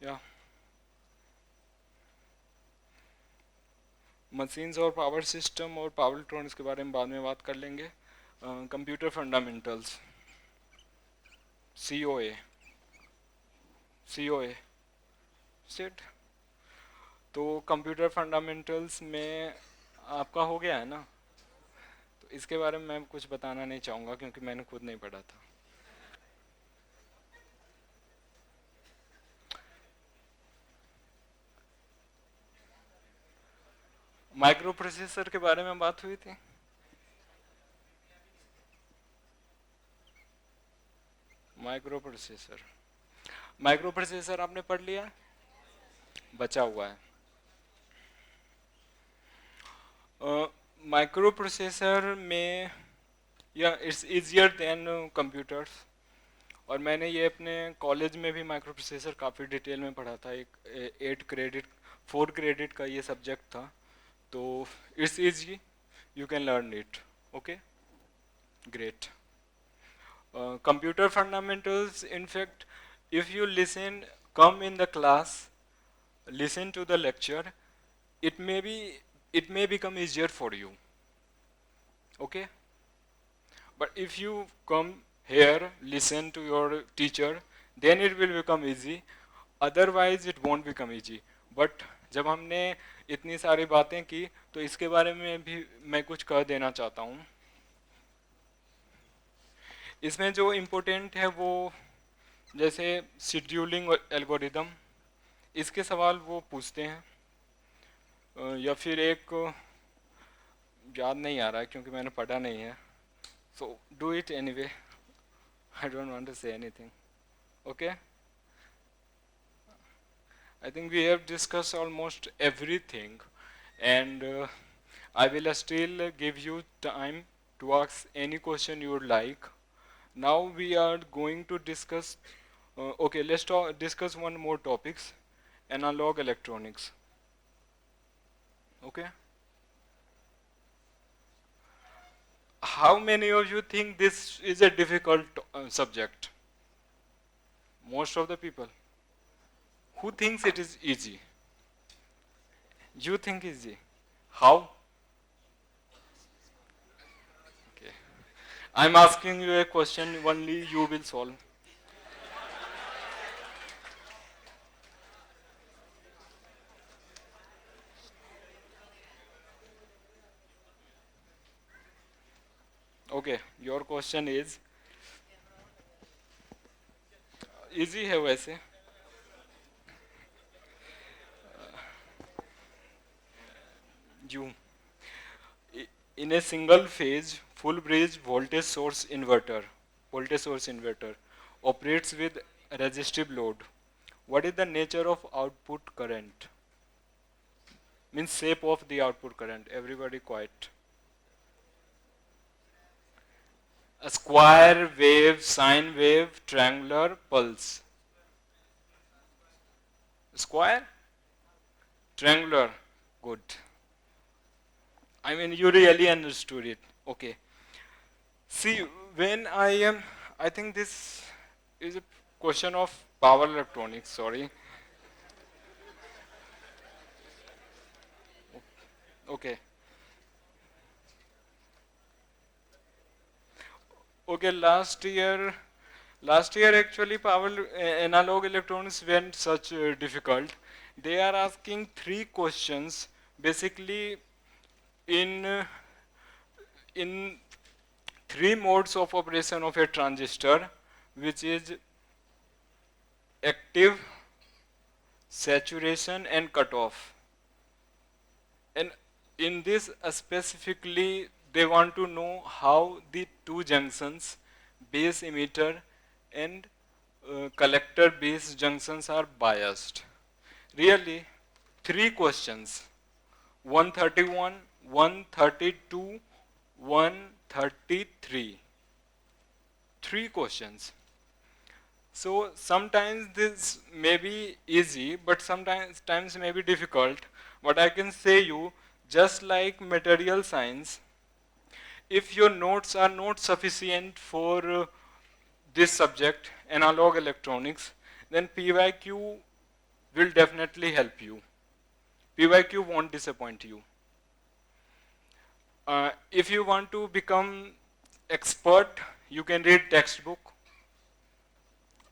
या मशीन्स और पावर सिस्टम और पावर इलेक्ट्रॉनिक्स के बारे में बाद में बात कर लेंगे. Computer fundamentals, COA set. तो कंप्यूटर फंडामेंटल्स में आपका हो गया है ना, तो इसके बारे में मैं कुछ बताना नहीं चाहूँगा क्योंकि मैंने खुद नहीं पढ़ा था. माइक्रो प्रोसेसर के बारे में बात हुई थी। माइक्रो प्रोसेसर, माइक्रो प्रोसेसर आपने पढ़ लिया, बचा हुआ है। माइक्रो प्रोसेसर में या इट्स इजियर देन कंप्यूटर्स, और मैंने ये अपने कॉलेज में भी माइक्रो प्रोसेसर काफ़ी डिटेल में पढ़ा था। एक 8 क्रेडिट 4 क्रेडिट का ये सब्जेक्ट था, तो it's easy, you can learn it. Okay, great. Computer fundamentals, in fact, if you listen, come in the class, listen to the lecture, it may be, it may become easier for you. Okay, but if you come here, listen to your teacher, then it will become easy, otherwise it won't become easy. But जब हमने इतनी सारी बातें की, तो इसके बारे में भी मैं कुछ कह देना चाहता हूँ। इसमें जो इम्पोर्टेंट है वो जैसे शेड्यूलिंग एल्गोरिदम, इसके सवाल वो पूछते हैं, या फिर एक याद नहीं आ रहा है क्योंकि मैंने पढ़ा नहीं है, so do it anyway, I don't want to say anything. Okay, I think we have discussed almost everything, and I will still give you time to ask any question you would like. Now we are going to discuss, okay, let's discuss one more topics, analog electronics. Okay. How many of you think this is a difficult subject? Most of the people. Who thinks it is easy? You think easy. How? Okay. I'm asking you a question only you will solve. Okay, your question is easy है वैसे. You in a single phase full bridge voltage source inverter operates with resistive load. What is the nature of output current? Means shape of the output current. Everybody quiet. A square wave, sine wave, triangular, pulse. Square? Triangular. Good. I mean, you really understood it. Okay. See, when I think this is a question of power electronics, sorry. Okay. Okay, last year actually analog electronics weren't such difficult. They are asking 3 questions basically in 3 modes of operation of a transistor, which is active, saturation, and cutoff. And in this specifically, they want to know how the 2 junctions, base emitter and collector base junctions, are biased. Really, 3 questions: 131, 132, 133. 3 questions. So sometimes this may be easy, but sometimes may be difficult. But I can say you, just like material science, if your notes are not sufficient for this subject, analog electronics, then PYQ will definitely help you. PYQ won't disappoint you. If you want to become expert, you can read textbook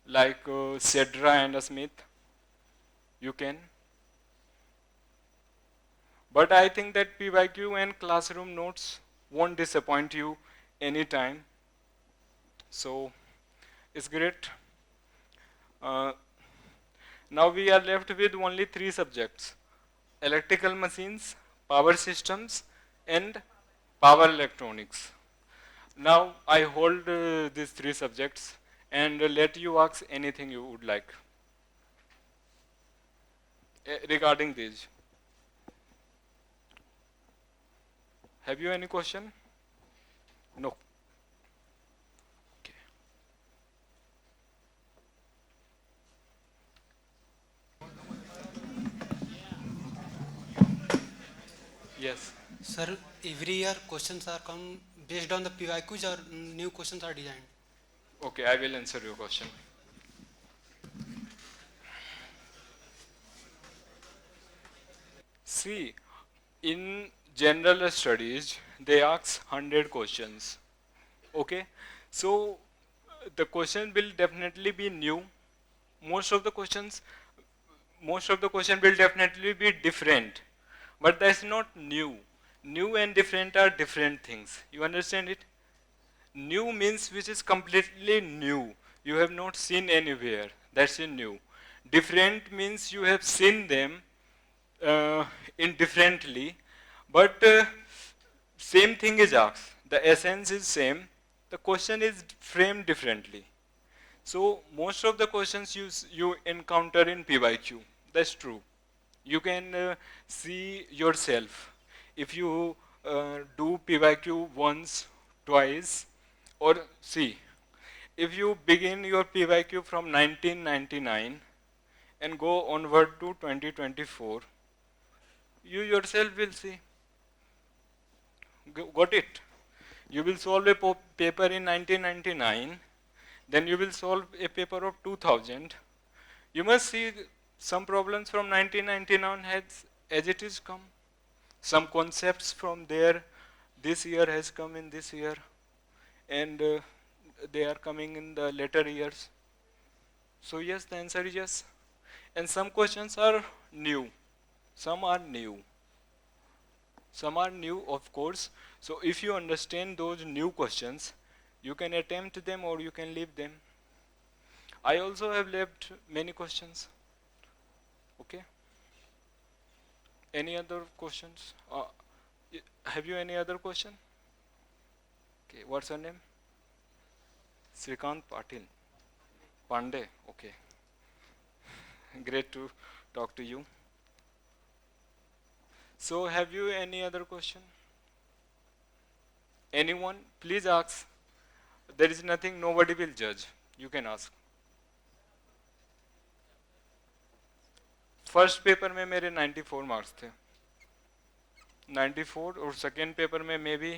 like Cedra and Smith. You can. But I think that PYQ and classroom notes won't disappoint you anytime. So it's great. Now we are left with only 3 subjects: electrical machines, power systems, and power electronics. Now I hold these three subjects and let you ask anything you would like regarding these. Have you any question? No. Okay. Yes. Sir, every year questions are come based on the PYQs or new questions are designed. Okay, I will answer your question. See, in general studies, they ask 100 questions. Okay, so the question will definitely be new. Most of the questions, most of the question will definitely be different, but that's not new. New and different are different things. You understand it? New means which is completely new. You have not seen anywhere. That's a new. Different means you have seen them uh, indifferently, but same thing is asked. The essence is same. The question is framed differently. So most of the questions you encounter in PYQ. That's true. You can see yourself. If you do PYQ once, twice, or see, if you begin your PYQ from 1999 and go onward to 2024, you yourself will see. Got it? You will solve a paper in 1999, then you will solve a paper of 2000. You must see some problems from 1999 as it is come. Some concepts from there this year has come in this year, and they are coming in the later years. So yes, the answer is yes. And some questions are new. Some are new. Some are new, of course. So if you understand those new questions, you can attempt them or you can leave them. I also have left many questions. Okay. Any other questions? Have you any other question? Okay. What's your name? Srikant Patil. Pandey. Okay. Great to talk to you. So have you any other question? Anyone? Please ask. There is nothing, nobody will judge. You can ask. First paper में मेरे 94 मार्क्स थे 94 और सेकेंड पेपर में may be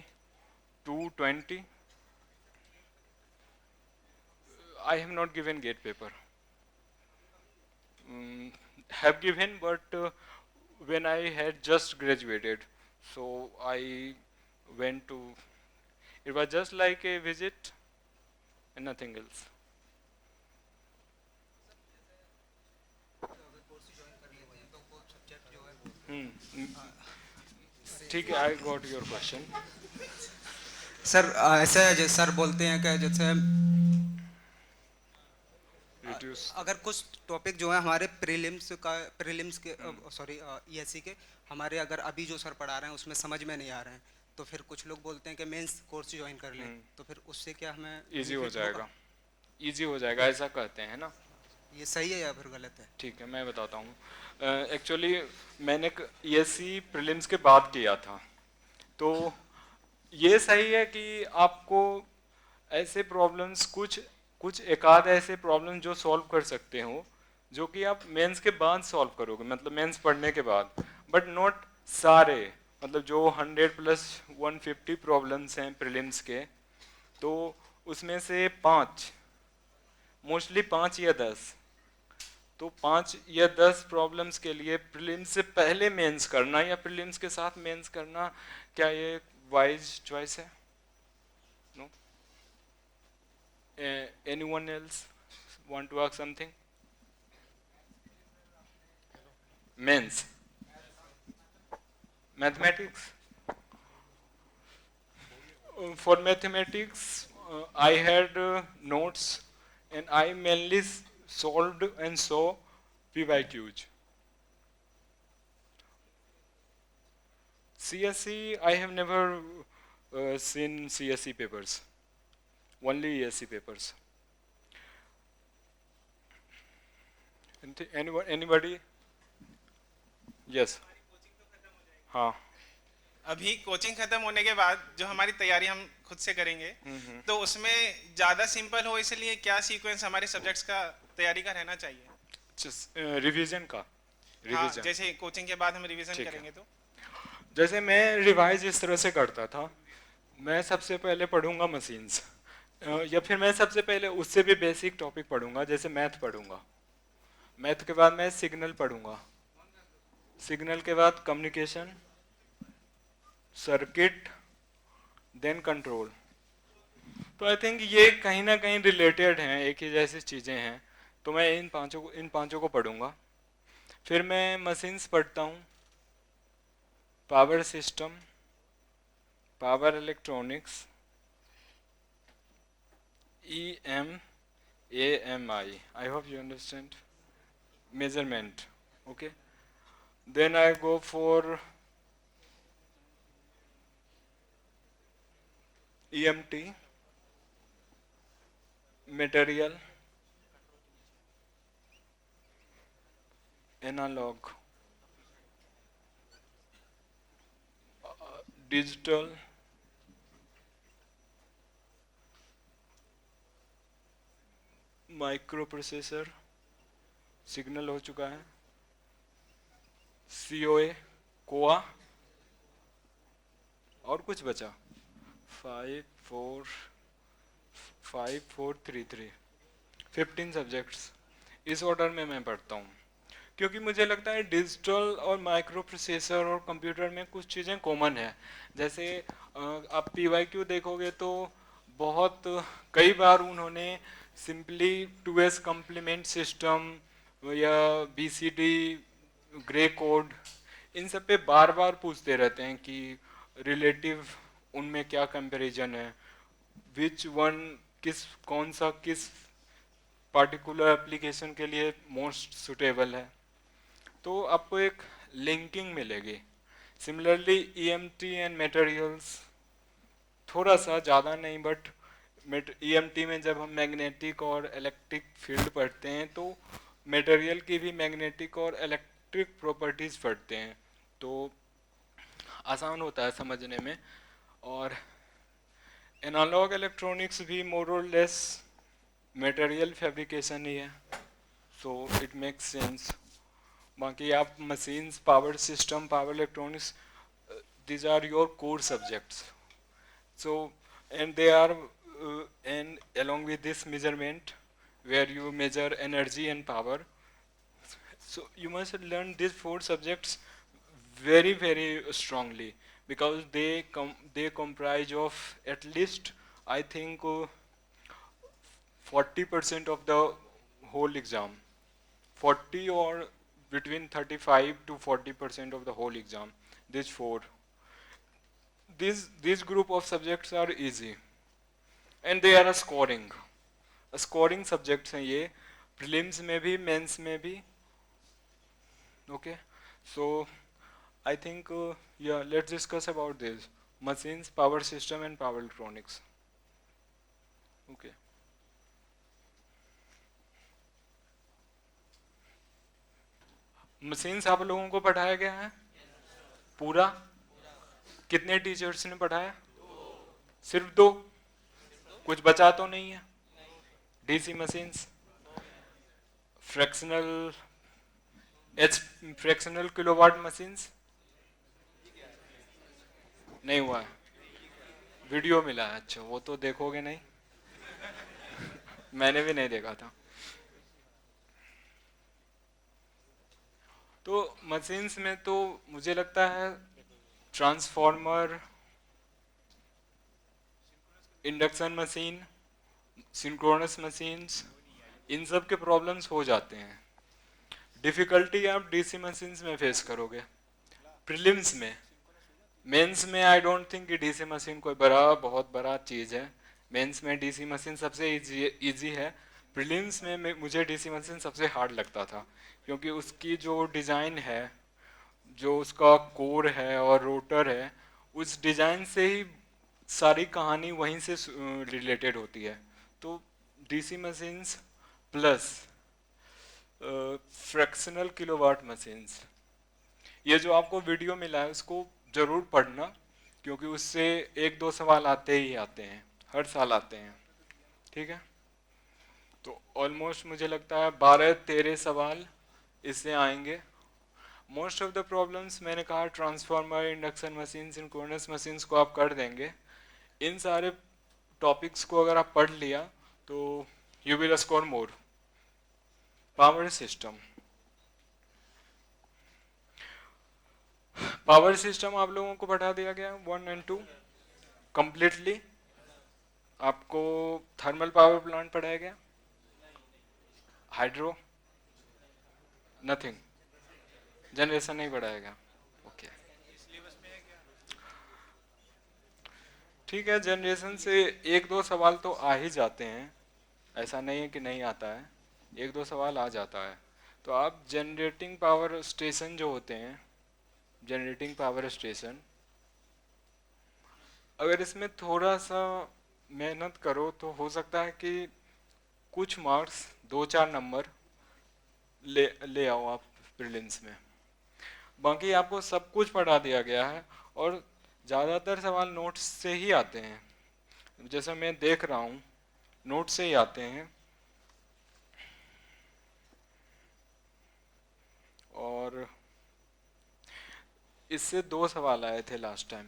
220 I have not given gate paper have given but when I had just graduated so I went to it was just like a visit and nothing else ठीक है I got your question sir ऐसा है जैसे सर बोलते हैं कि जैसे रिड्यूस अगर कुछ टॉपिक जो है हमारे प्रीलिम्स के सॉरी ईएससी के हमारे अगर अभी जो सर पढ़ा रहे हैं उसमें समझ में नहीं आ रहे हैं तो फिर कुछ लोग बोलते हैं कि मेंस कोर्स ज्वाइन कर लें तो फिर उससे क्या हमें इजी हो benefit होगा? जाएगा इजी हो जाएगा ऐसा कहते हैं ना ये सही है या फिर गलत है? ठीक है मैं बताता हूँ एक्चुअली मैंने ईएससी प्रीलिम्स के बाद किया था तो ये सही है कि आपको ऐसे प्रॉब्लम्स कुछ कुछ एकाध ऐसे प्रॉब्लम जो सॉल्व कर सकते हो जो कि आप मेंस के बाद सॉल्व करोगे मतलब मेंस पढ़ने के बाद बट नॉट सारे मतलब जो 100 प्लस 150 प्रॉब्लम्स हैं प्रीलिम्स के तो उसमें से 5 मोस्टली 5 या 10 तो 5 या 10 प्रॉब्लम्स के लिए प्रीलिम्स से पहले मेंस करना या प्रीलिम्स के साथ मेंस करना क्या ये वाइज चॉइस है no anyone else want to ask something mains mathematics for mathematics I had notes and I mainly solved and saw PYQs. CSE, I have never seen CSE papers, only ESE papers. Anybody? Yes. हाँ. अभी कोचिंग खत्म होने के बाद जो हमारी तैयारी हम खुद से करेंगे तो उसमें ज़्यादा सिंपल हो, इसलिए क्या सीक्वेंस हमारे सब्जेक्ट्स का तैयारी का रहना चाहिए? रिवीजन का. हाँ, रिवीजन. जैसे कोचिंग के बाद हम रिवीजन ठीक है. करेंगे तो जैसे मैं रिवाइज इस तरह से करता था, मैं सबसे पहले पढ़ूंगा मशीन्स, या फिर मैं सबसे पहले उससे भी बेसिक टॉपिक पढ़ूंगा, जैसे मैथ पढ़ूंगा. मैथ के बाद मैं सिग्नल पढ़ूंगा. सिग्नल के बाद कम्युनिकेशन, सर्किट, देन कंट्रोल. तो आई थिंक ये कहीं ना कहीं रिलेटेड हैं, एक ही जैसी चीज़ें हैं. तो मैं इन पांचों को पढ़ूंगा. फिर मैं मशीन्स पढ़ता हूँ, power system, power electronics, EMAMI. I hope you understand. Measurement. Okay. Then I go for EMT, material, analog, digital, microprocessor, signal हो चुका है, COA, कोआ, और कुछ बचा 5 4 3 3 15 सब्जेक्ट्स. इस ऑर्डर में मैं पढ़ता हूँ, क्योंकि मुझे लगता है डिजिटल और माइक्रो प्रोसेसर और कंप्यूटर में कुछ चीज़ें कॉमन है. जैसे आप PYQ देखोगे तो बहुत कई बार उन्होंने सिंपली 2s कम्प्लीमेंट सिस्टम या BCD, ग्रे कोड, इन सब पे बार बार पूछते रहते हैं कि रिलेटिव उनमें क्या कंपैरिजन है, विच वन कौन सा किस पार्टिकुलर एप्लीकेशन के लिए मोस्ट सुटेबल है. तो आपको एक लिंकिंग मिलेगी. सिमिलरली EMT एंड मटेरियल्स, थोड़ा सा ज़्यादा नहीं, बट EMT में जब हम मैग्नेटिक और इलेक्ट्रिक फील्ड पढ़ते हैं तो मटेरियल की भी मैग्नेटिक और इलेक्ट्रिक प्रॉपर्टीज़ पढ़ते हैं, तो आसान होता है समझने में. और एनालॉग इलेक्ट्रॉनिक्स भी मोर और लेस मटेरियल फैब्रिकेशन ही है, सो इट मेक्स सेंस. बाकी आप machines, power system, power electronics, these are your core subjects. So, and they are, and along with this measurement, where you measure energy and power. So you must learn these 4 subjects very, very strongly, because they comprise of at least, I think, 40% of the whole exam. 40 or between 35 to 40% of the whole exam. These 4. These group of subjects are easy, and they are a scoring subjects हैं ये, prelims में भी, mains में भी. Okay, so I think yeah, let's discuss about this: machines, power system, and power electronics. Okay. Machines आप लोगों को पढ़ाया गया है पूरा? कितने टीचर्स ने पढ़ाया? सिर्फ 2? कुछ बचा तो नहीं है? DC machines, fractional kilowatt machines नहीं हुआ है? वीडियो मिला है, अच्छा, वो तो देखोगे नहीं? मैंने भी नहीं देखा था. तो मशीन्स में तो मुझे लगता है transformer, induction machine, synchronous machines, इन सब के प्रॉब्लम्स हो जाते हैं. डिफ़िकल्टी आप DC मशीन्स में फेस करोगे प्रीलिम्स में. मेंस में आई डोंट थिंक कि DC मशीन कोई बहुत बड़ा चीज़ है. मेंस में DC मशीन सबसे इजी है. प्रीलिम्स में मुझे DC मशीन सबसे हार्ड लगता था, क्योंकि उसकी जो डिज़ाइन है, जो उसका कोर है और रोटर है, उस डिजाइन से ही सारी कहानी वहीं से रिलेटेड होती है। तो DC machines plus fractional kilowatt machines, ये जो आपको वीडियो मिला है उसको जरूर पढ़ना, क्योंकि उससे 1-2 सवाल आते ही आते हैं, हर साल आते हैं, ठीक है। तो ऑलमोस्ट मुझे लगता है 12-13 सवाल इससे आएंगे। मोस्ट ऑफ द प्रॉब्लम्स मैंने कहा transformer, induction machine, synchronous machines को आप कर देंगे। इन सारे टॉपिक्स को अगर आप पढ़ लिया तो you will score more. Power system, power system आप लोगों को पढ़ा दिया गया 1 और 2 कंप्लीटली। आपको थर्मल पावर प्लांट पढ़ाया गया, हाइड्रो नथिंग, जनरेशन नहीं पढ़ाया गया, ओके ठीक है। जनरेशन से 1-2 सवाल तो आ ही जाते हैं, ऐसा नहीं है कि नहीं आता है, 1-2 सवाल आ जाता है। तो आप जनरेटिंग पावर स्टेशन जो होते हैं, जनरेटिंग पावर स्टेशन, अगर इसमें थोड़ा सा मेहनत करो तो हो सकता है कि कुछ मार्क्स 2-4 नंबर ले आओ आप प्रीलिम्स में। बाकी आपको सब कुछ पढ़ा दिया गया है और ज़्यादातर सवाल नोट्स से ही आते हैं। जैसे मैं देख रहा हूँ नोट से ही आते हैं, और इससे 2 सवाल आए थे लास्ट टाइम,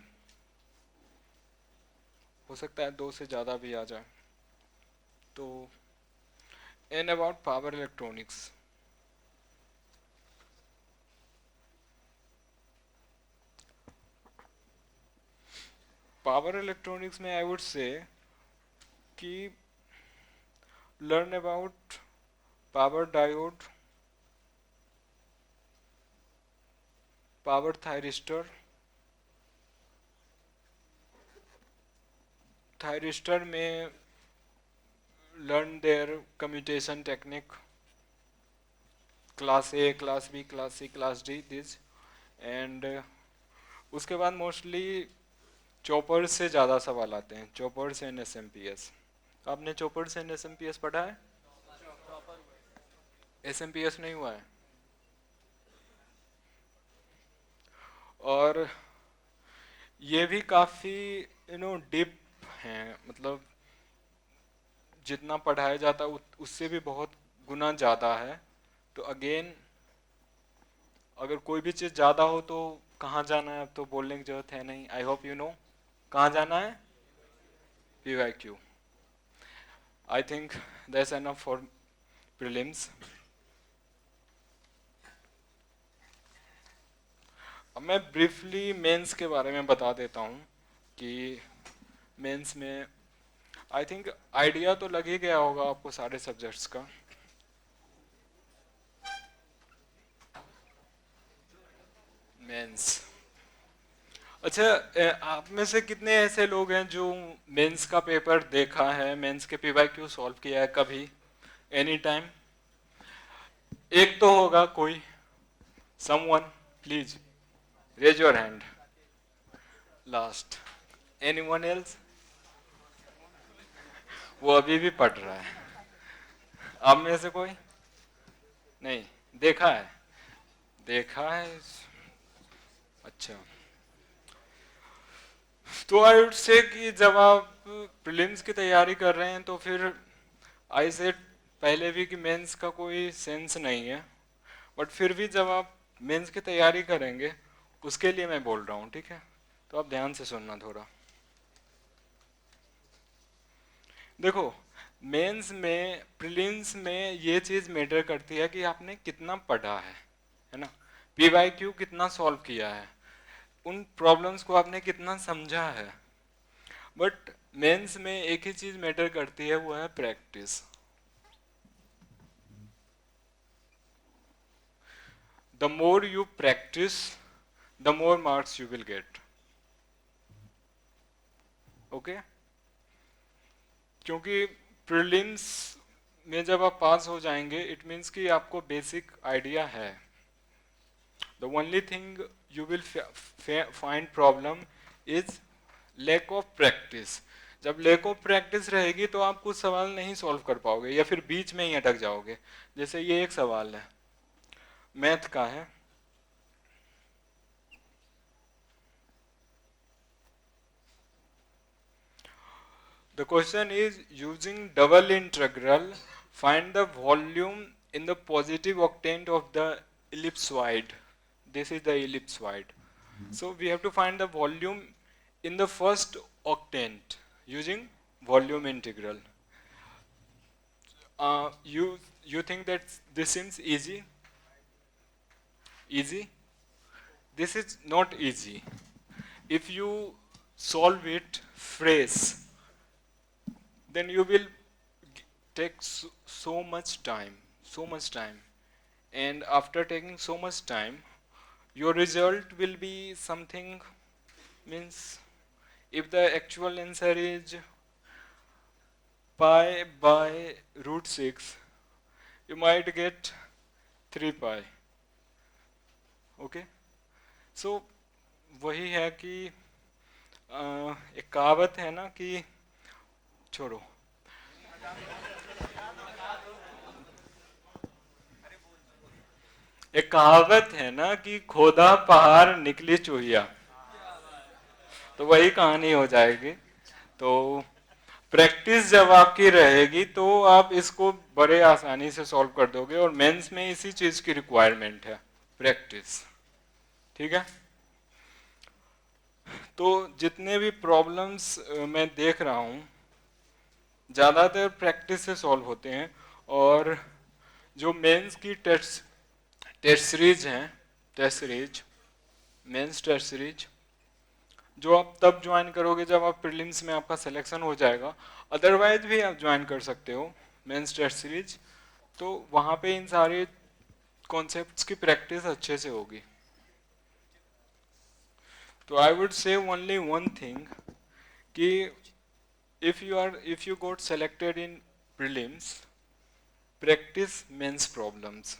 हो सकता है 2 से ज़्यादा भी आ जाए। तो and about power electronics, power electronics में आई वुड से कि learn about power diode, power thyristor, thyristor में learn their commutation technique, class A, class B, class C, class D this, and उसके बाद मोस्टली चॉपर्स से ज़्यादा सवाल आते हैं, चॉपर्स एंड एसएमपीएस। आपने चॉपर्स एंड एसएमपीएस पढ़ा है? एसएमपीएस नहीं हुआ है? और ये भी काफ़ी डिप हैं, मतलब जितना पढ़ाया जाता है उससे भी बहुत गुना ज़्यादा है। तो अगेन अगर कोई भी चीज़ ज़्यादा हो तो कहाँ जाना है अब तो बोलने की जरूरत है नहीं, आई होप यू नो कहाँ जाना है, PYQ। I think that's enough for prelims. अब मैं ब्रीफली मेंस के बारे में बता देता हूँ कि मेंस में आई थिंक आइडिया तो लग ही गया होगा आपको सारे सब्जेक्ट्स का। मेंस, अच्छा आप में से कितने ऐसे लोग हैं जो मेंस का पेपर देखा है, मेंस के PYQ सॉल्व किया है कभी, एनी टाइम? एक तो होगा कोई, someone, please raise your hand. Last, anyone else? वो अभी भी पढ़ रहा है। आप में से कोई नहीं देखा है? देखा है, अच्छा। तो आई वुड से कि जब आप प्रीलिम्स की तैयारी कर रहे हैं तो फिर आई से पहले भी कि मेंस का कोई सेंस नहीं है, बट फिर भी जब आप मेंस की तैयारी करेंगे उसके लिए मैं बोल रहा हूँ, ठीक है? तो आप ध्यान से सुनना थोड़ा। देखो मेंस में, प्रीलिम्स में ये चीज मैटर करती है कि आपने कितना पढ़ा है ना, PYQ कितना सॉल्व किया है, उन प्रॉब्लम्स को आपने कितना समझा है। बट मेंस में एक ही चीज मैटर करती है, वो है practice. The more you practice the more marks you will get, okay? क्योंकि प्रीलिम्स में जब आप पास हो जाएंगे इट मीन्स कि आपको बेसिक आइडिया है, The only thing you will find problem is lack of practice. जब lack of practice रहेगी तो आप कुछ सवाल नहीं solve कर पाओगे या फिर बीच में ही अटक जाओगे. जैसे ये एक सवाल है, मैथ का है. The question is, using double integral, find the volume in the positive octant of the ellipsoid. This is the ellipsoid. So we have to find the volume in the first octant using volume integral. You think that this seems easy? Easy? This is not easy. If you solve it fresh, then you will take so much time, and after taking so much time, your result will be something, means if the actual answer is pi by root 6, you might get 3 pi. Okay? So वही है कि एक कहावत है ना कि छोड़ो, एक कहावत है ना कि खोदा पहाड़ निकली चूहिया, तो वही कहानी हो जाएगी. तो प्रैक्टिस जब आपकी रहेगी तो आप इसको बड़े आसानी से सॉल्व कर दोगे, और मेंस में इसी चीज की रिक्वायरमेंट है, प्रैक्टिस. ठीक है? तो जितने भी प्रॉब्लम्स मैं देख रहा हूं ज़्यादातर प्रैक्टिस से सॉल्व होते हैं, और जो मेंस की टेस्ट सीरीज हैं, मेंस टेस्ट सीरीज जो आप तब ज्वाइन करोगे जब आप प्रीलिम्स में आपका सिलेक्शन हो जाएगा. अदरवाइज भी आप ज्वाइन कर सकते हो मेंस टेस्ट सीरीज, तो वहाँ पे इन सारे कॉन्सेप्ट्स की प्रैक्टिस अच्छे से होगी. तो आई वुड से ओनली वन थिंग कि if you got selected in prelims, practice mains problems,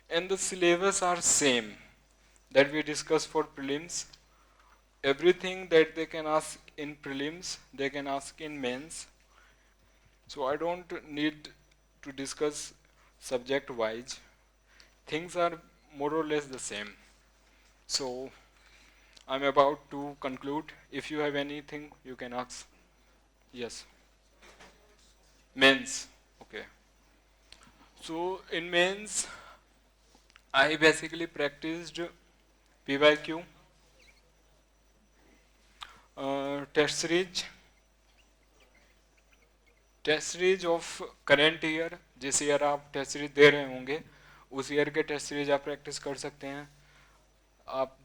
and the syllabus are same that we discussed for prelims. Everything that they can ask in prelims they can ask in mains, so I don't need to discuss subject wise. Things are more or less the same. So I'm about to conclude. If you have anything you can ask. Yes. Mains. Okay. So in mains, I basically practiced PYQ, test series of current year. जिस ईयर आप टेस्ट सीरीज दे रहे होंगे उस ईयर के टेस्ट सीरीज आप प्रैक्टिस कर सकते हैं. आप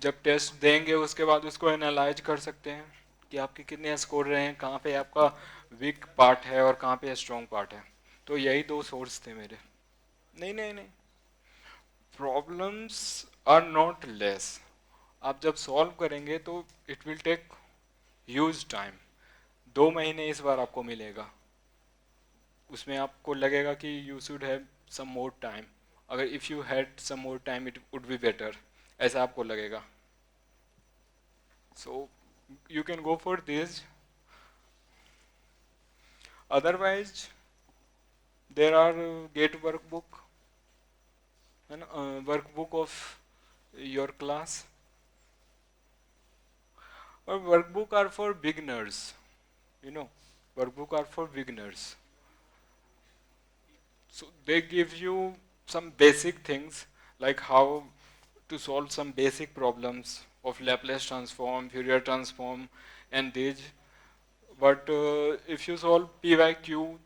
जब टेस्ट देंगे उसके बाद उसको एनालाइज कर सकते हैं कि आपके कितने स्कोर रहे हैं, कहाँ पे आपका वीक पार्ट है और कहाँ पे स्ट्रॉन्ग पार्ट है. तो यही दो सोर्स थे मेरे. नहीं, प्रॉब्लम्स आर नॉट लेस. आप जब सॉल्व करेंगे तो it will take huge time. 2 महीने इस बार आपको मिलेगा, उसमें आपको लगेगा कि you should have some more time. अगर if you had some more time it would be better, ऐसा आपको लगेगा. सो you can go for this. Otherwise there are GATE workbook and workbook of your class, or workbook are for beginners, workbook are for beginners. So they give you some basic things like how to solve some basic problems of Laplace transform, Fourier transform, and these. But if you solve PYQ,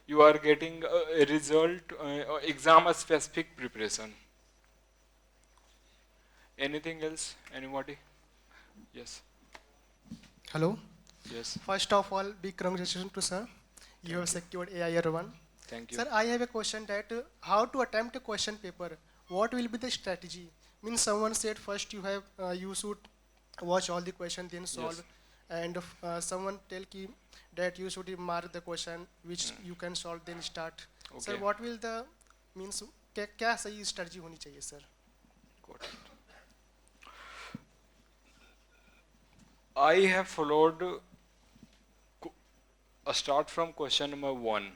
you are getting a result, exam specific preparation. Anything else? Anybody? Yes. Hello. Yes. First of all, big congratulations to sir. You have secured AIR 1. Thank you. Sir, I have a question that how to attempt a question paper. What will be the strategy? Means someone said first you should watch all the question then solve, and someone tell ki that you should mark the question which you can solve then start. Okay. Sir, what will the means क्या सही strategy होनी चाहिए sir? important. I have followed a start from question number 1.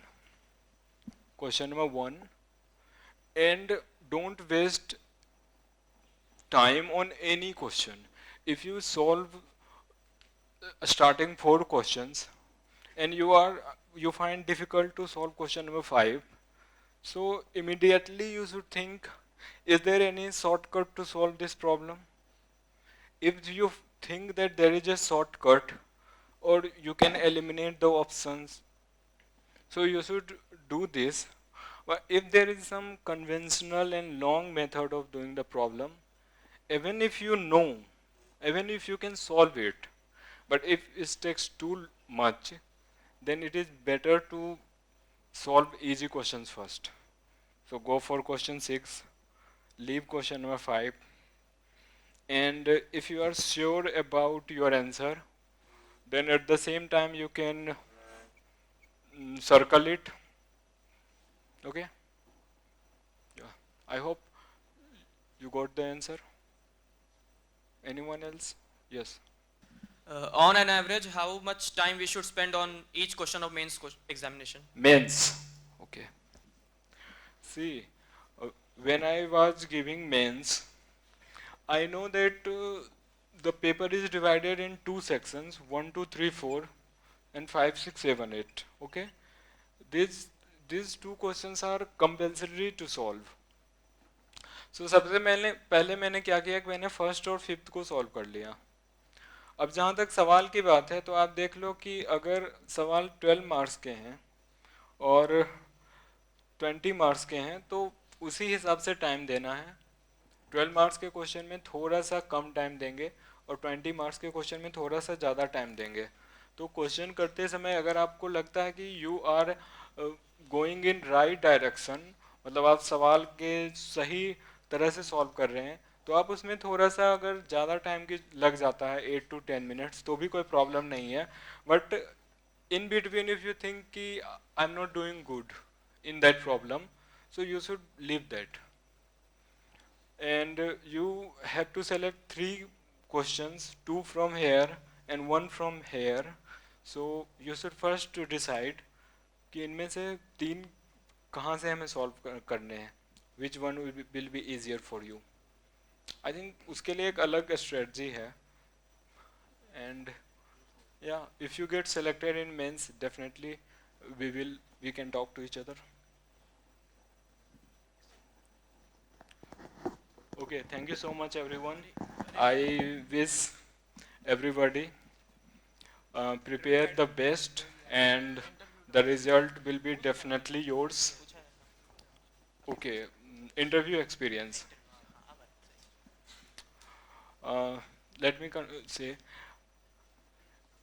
Question number 1, and don't waste time on any question. If you solve starting 4 questions and you find difficult to solve question number 5, so immediately you should think, is there any shortcut to solve this problem? If you think that there is a shortcut or you can eliminate the options, so you should do this. But if there is some conventional and long method of doing the problem, even if you know, even if you can solve it, but if it takes too much, then it is better to solve easy questions first. So go for question 6, leave question number 5, and if you are sure about your answer, then at the same time you can circle it. Okay? Yeah. I hope you got the answer. Anyone else? Yes. On an average, how much time we should spend on each question of examination? Mains. Okay. See, when I was giving mains, I know that the paper is divided in 2 sections, 1, 2, 3, 4, and 5, 6, 7, 8. Okay? These 2 questions are compulsory to solve. So सबसे पहले मैंने क्या किया कि मैंने फर्स्ट और फिफ्थ को सॉल्व कर लिया. अब जहाँ तक सवाल की बात है तो आप देख लो कि अगर सवाल 12 मार्क्स के हैं और 20 मार्क्स के हैं तो उसी हिसाब से टाइम देना है. 12 मार्क्स के क्वेश्चन में थोड़ा सा कम टाइम देंगे और 20 मार्क्स के क्वेश्चन में थोड़ा सा ज़्यादा टाइम देंगे. तो क्वेश्चन करते समय अगर आपको लगता है कि you are going in right direction, मतलब आप सवाल के सही तरह से सॉल्व कर रहे हैं, तो आप उसमें थोड़ा सा अगर ज़्यादा टाइम की लग जाता है 8 to 10 मिनट्स तो भी कोई प्रॉब्लम नहीं है. But in between if you think कि I am not doing good in that problem, so you should leave that, and you have to select 3 questions, 2 from here and 1 from here. So you should first decide कि इनमें से 3 कहाँ से हमें सॉल्व करने हैं, which one will be easier for you. I think उसके लिए एक अलग strategy है, and yeah, if you get selected in mains, definitely we can talk to each other. Okay, thank you so much everyone. I wish everybody prepare the best and the result will be definitely yours. Okay, interview experience. Let me say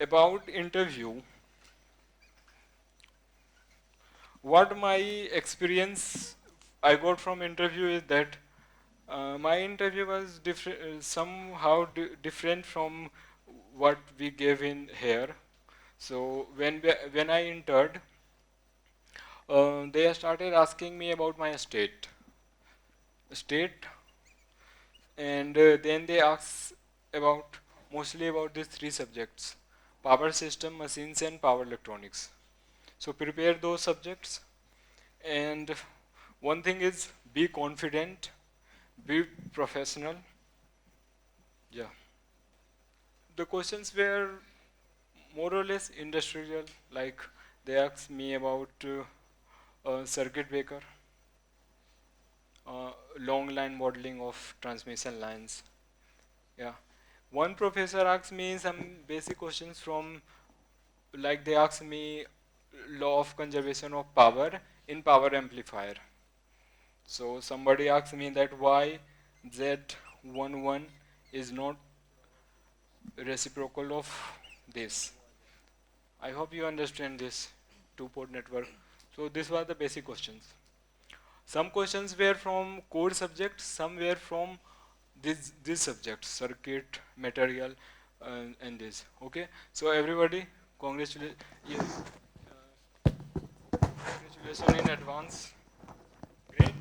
about interview. What my experience I got from interview is that my interview was somehow different from what we gave in here. So when I entered, they started asking me about my state, and then they asked about mostly about these 3 subjects: power system, machines, and power electronics. So prepare those subjects, and one thing is be confident, be professional. Yeah. The questions were more or less industrial, like they asked me about circuit breaker, long line modeling of transmission lines. Yeah. One professor asked me some basic questions from, like they asked me law of conservation of power in power amplifier. So somebody asked me that why Z11 is not reciprocal of this. I hope you understand this 2-port network. So these were the basic questions. Some questions were from core subjects, some were from these subjects, circuit, material, and this. Okay. So everybody, congratulations in advance. Great.